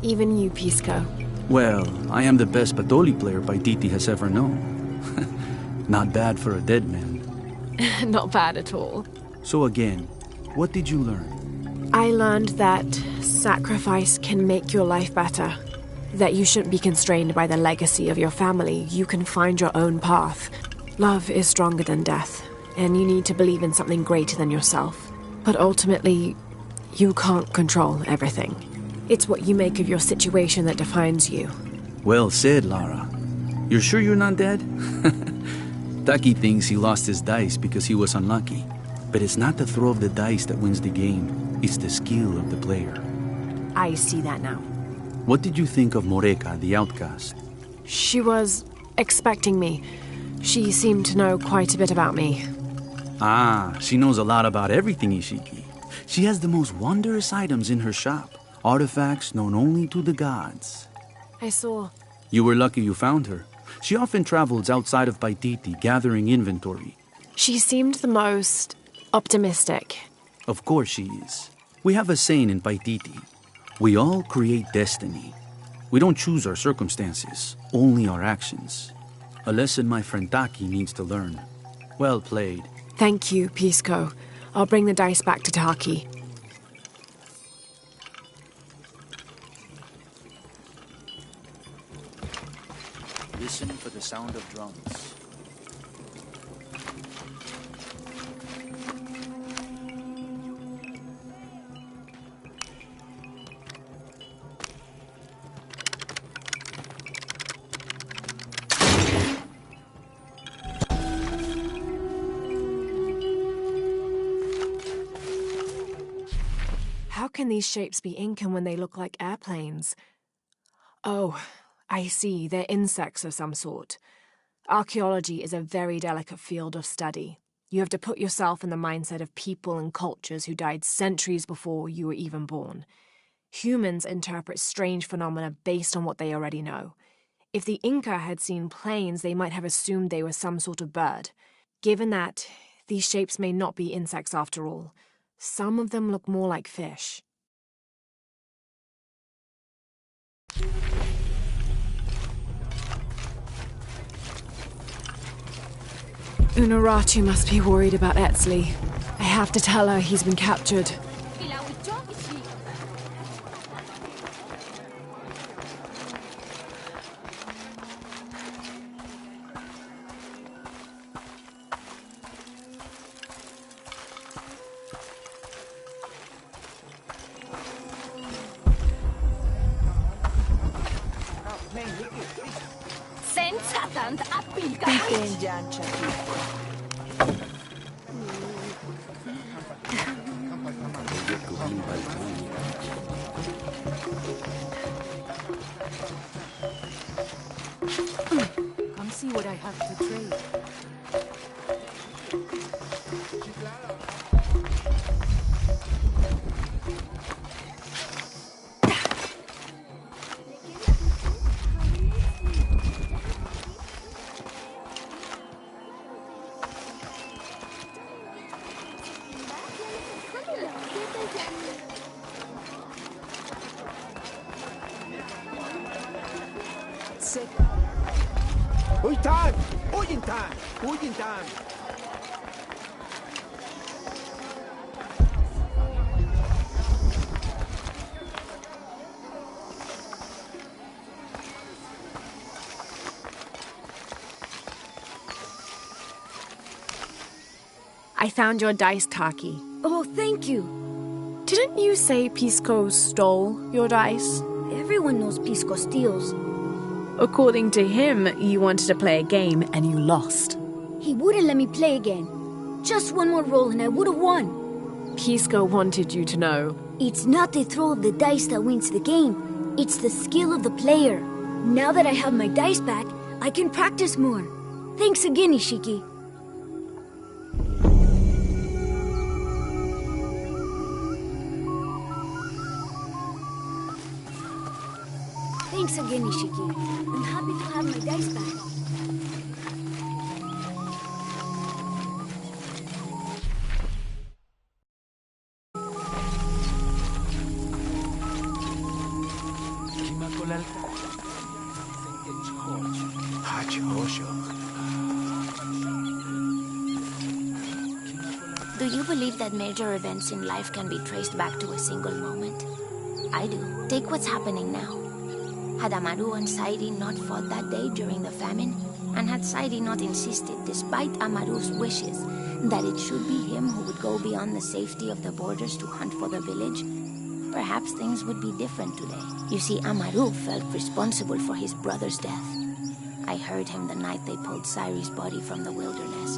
Even you, Pisco. Well, I am the best Patoli player Paititi has ever known. Not bad for a dead man. Not bad at all. So again, what did you learn? I learned that sacrifice can make your life better. That you shouldn't be constrained by the legacy of your family. You can find your own path. Love is stronger than death, and you need to believe in something greater than yourself. But ultimately, you can't control everything. It's what you make of your situation that defines you. Well said, Lara. You're sure you're not dead? Taki thinks he lost his dice because he was unlucky. But it's not the throw of the dice that wins the game. It's the skill of the player. I see that now. What did you think of Moreka, the outcast? She was expecting me. She seemed to know quite a bit about me. Ah, she knows a lot about everything, Ishiki. She has the most wondrous items in her shop. Artifacts known only to the gods. I saw. You were lucky you found her. She often travels outside of Paititi, gathering inventory. She seemed the most optimistic. Of course she is. We have a saying in Paititi. We all create destiny. We don't choose our circumstances, only our actions. A lesson my friend Taki needs to learn. Well played. Thank you, Pisco. I'll bring the dice back to Taki. Listen for the sound of drums. How can these shapes be Incan when they look like airplanes? Oh, I see. They're insects of some sort. Archaeology is a very delicate field of study. You have to put yourself in the mindset of people and cultures who died centuries before you were even born. Humans interpret strange phenomena based on what they already know. If the Inca had seen planes, they might have assumed they were some sort of bird. Given that, these shapes may not be insects after all. Some of them look more like fish. Unuratu must be worried about Etzli. I have to tell her he's been captured. Come see what I have to trade. I found your dice, Taki. Oh, thank you. Didn't you say Pisco stole your dice? Everyone knows Pisco steals. According to him, you wanted to play a game and you lost. He wouldn't let me play again. Just one more roll and I would have won. Pisco wanted you to know. It's not the throw of the dice that wins the game. It's the skill of the player. Now that I have my dice back, I can practice more. Thanks again, Ishiki. Thanks again, Ishiki. I'm happy to have my dice back. Do you believe that major events in life can be traced back to a single moment? I do. Take what's happening now. Had Amaru and Sairi not fought that day during the famine, And had Sairi not insisted, despite Amaru's wishes, that it should be him who would go beyond the safety of the borders to hunt for the village, perhaps things would be different today. You see, Amaru felt responsible for his brother's death. I heard him the night they pulled Sairi's body from the wilderness.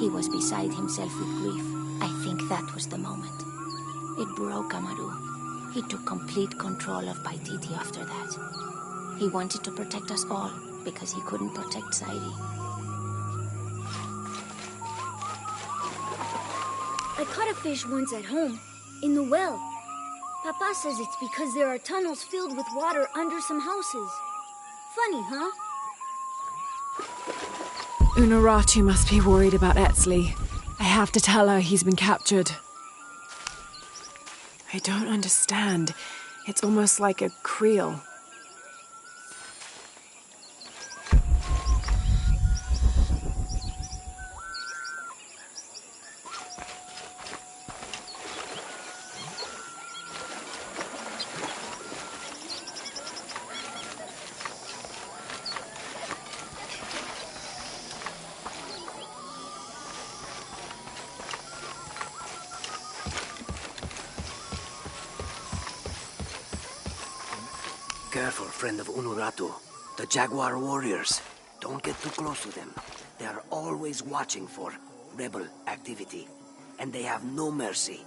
He was beside himself with grief. I think that was the moment. It broke Amaru. He took complete control of Paititi after that. He wanted to protect us all, because he couldn't protect Sairi. I caught a fish once at home, in the well. Papa says it's because there are tunnels filled with water under some houses. Funny, huh? Unuratu must be worried about Etzli. I have to tell her he's been captured. I don't understand. It's almost like a creel. Careful, friend of Unuratu. The Jaguar warriors. Don't get too close to them. They are always watching for rebel activity. And they have no mercy.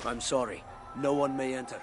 I'm sorry. No one may enter.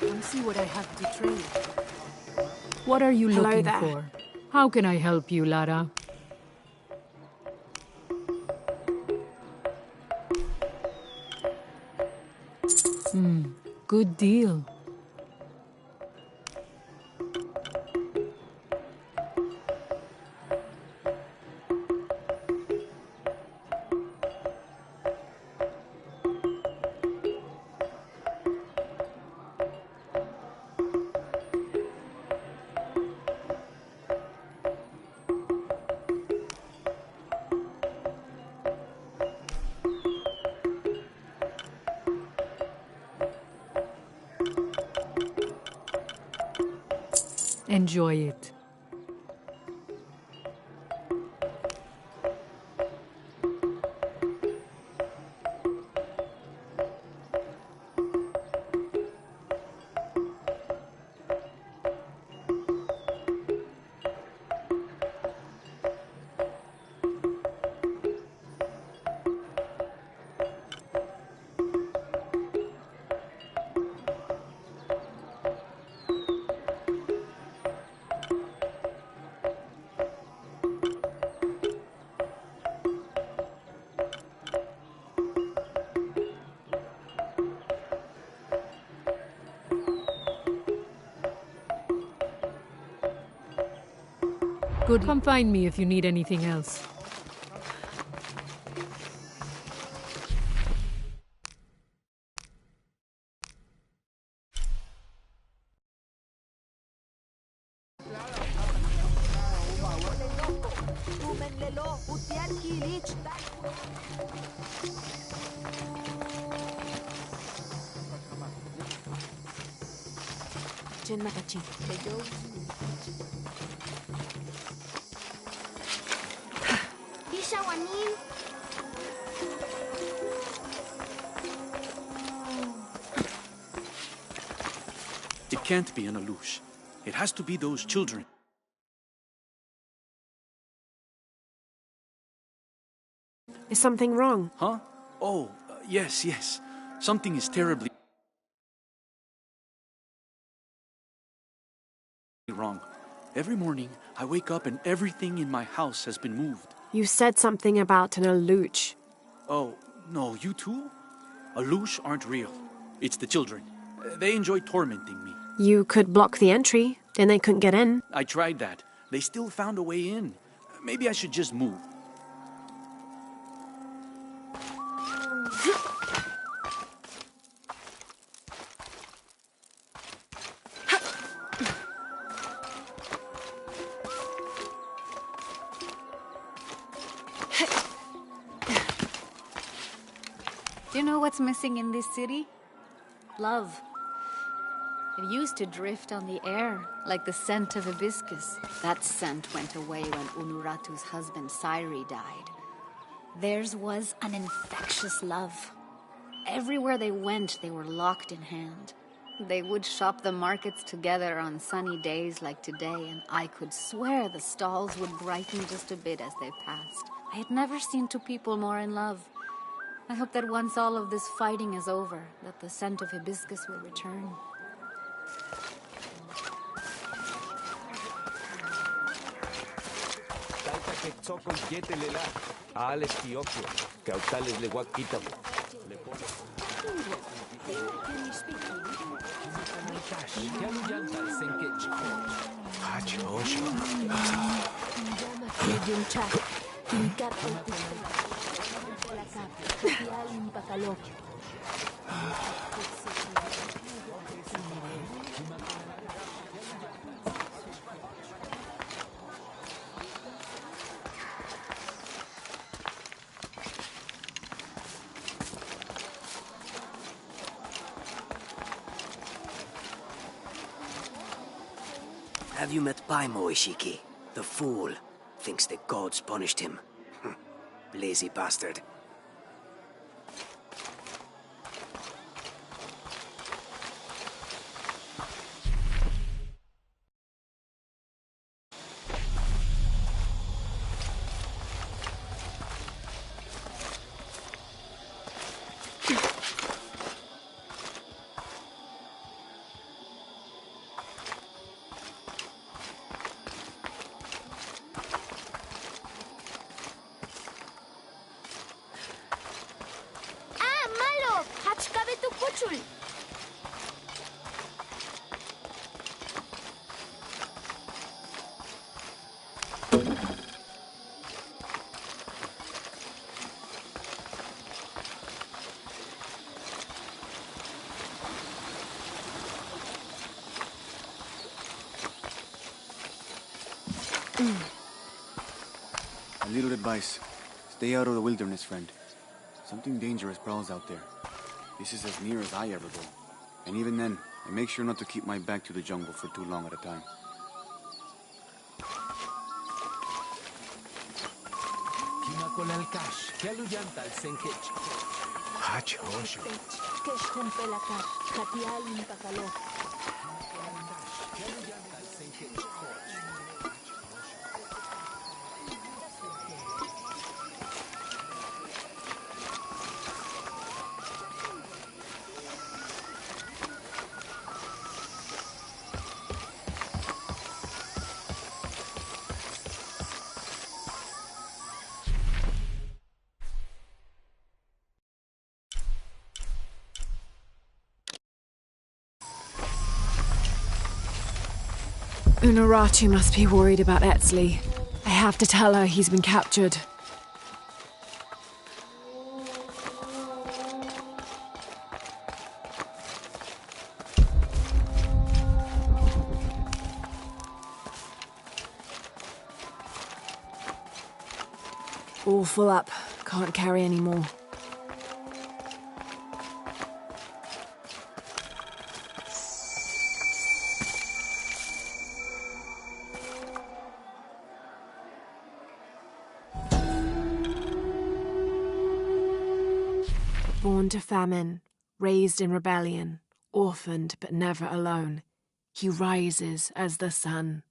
Come see what I have to trade. What are you Hello looking there. for? How can I help you, Lara? Good deal. Enjoy it. Good. Come find me if you need anything else. It can't be an Alush. It has to be those children. Is something wrong? Huh? Oh, yes. Something is terribly wrong. Every morning, I wake up and everything in my house has been moved. You said something about an Aluch. Oh, no, you too? Alush aren't real. It's the children. They enjoy tormenting me. You could block the entry, then they couldn't get in. I tried that. They still found a way in. Maybe I should just move. Do you know what's missing in this city? Love. It used to drift on the air, like the scent of hibiscus. That scent went away when Unuratu's husband Sairi died. Theirs was an infectious love. Everywhere they went, they were locked in hand. They would shop the markets together on sunny days like today, and I could swear the stalls would brighten just a bit as they passed. I had never seen two people more in love. I hope that once all of this fighting is over, that the scent of hibiscus will return. Have you met Paimo, Ishiki? The fool. Thinks the gods punished him. Lazy bastard. A little advice. Stay out of the wilderness, friend. Something dangerous prowls out there. This is as near as I ever go. And even then, I make sure not to keep my back to the jungle for too long at a time. Unuratu must be worried about Etzli. I have to tell her he's been captured. All full up. Can't carry any more. Born to famine, raised in rebellion, orphaned but never alone, he rises as the sun.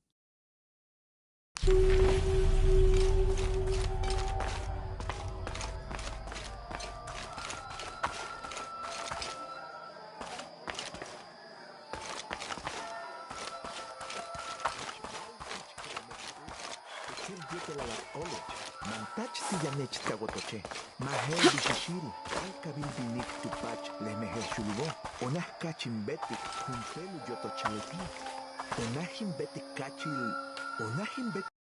Mantach siyanech tagotoche, mahel bishishiri, alkabil binik tupach, lemehel shulubo, onah kachin betik, kumpelu yotochalpi, onahim betik kachil, onahim betik.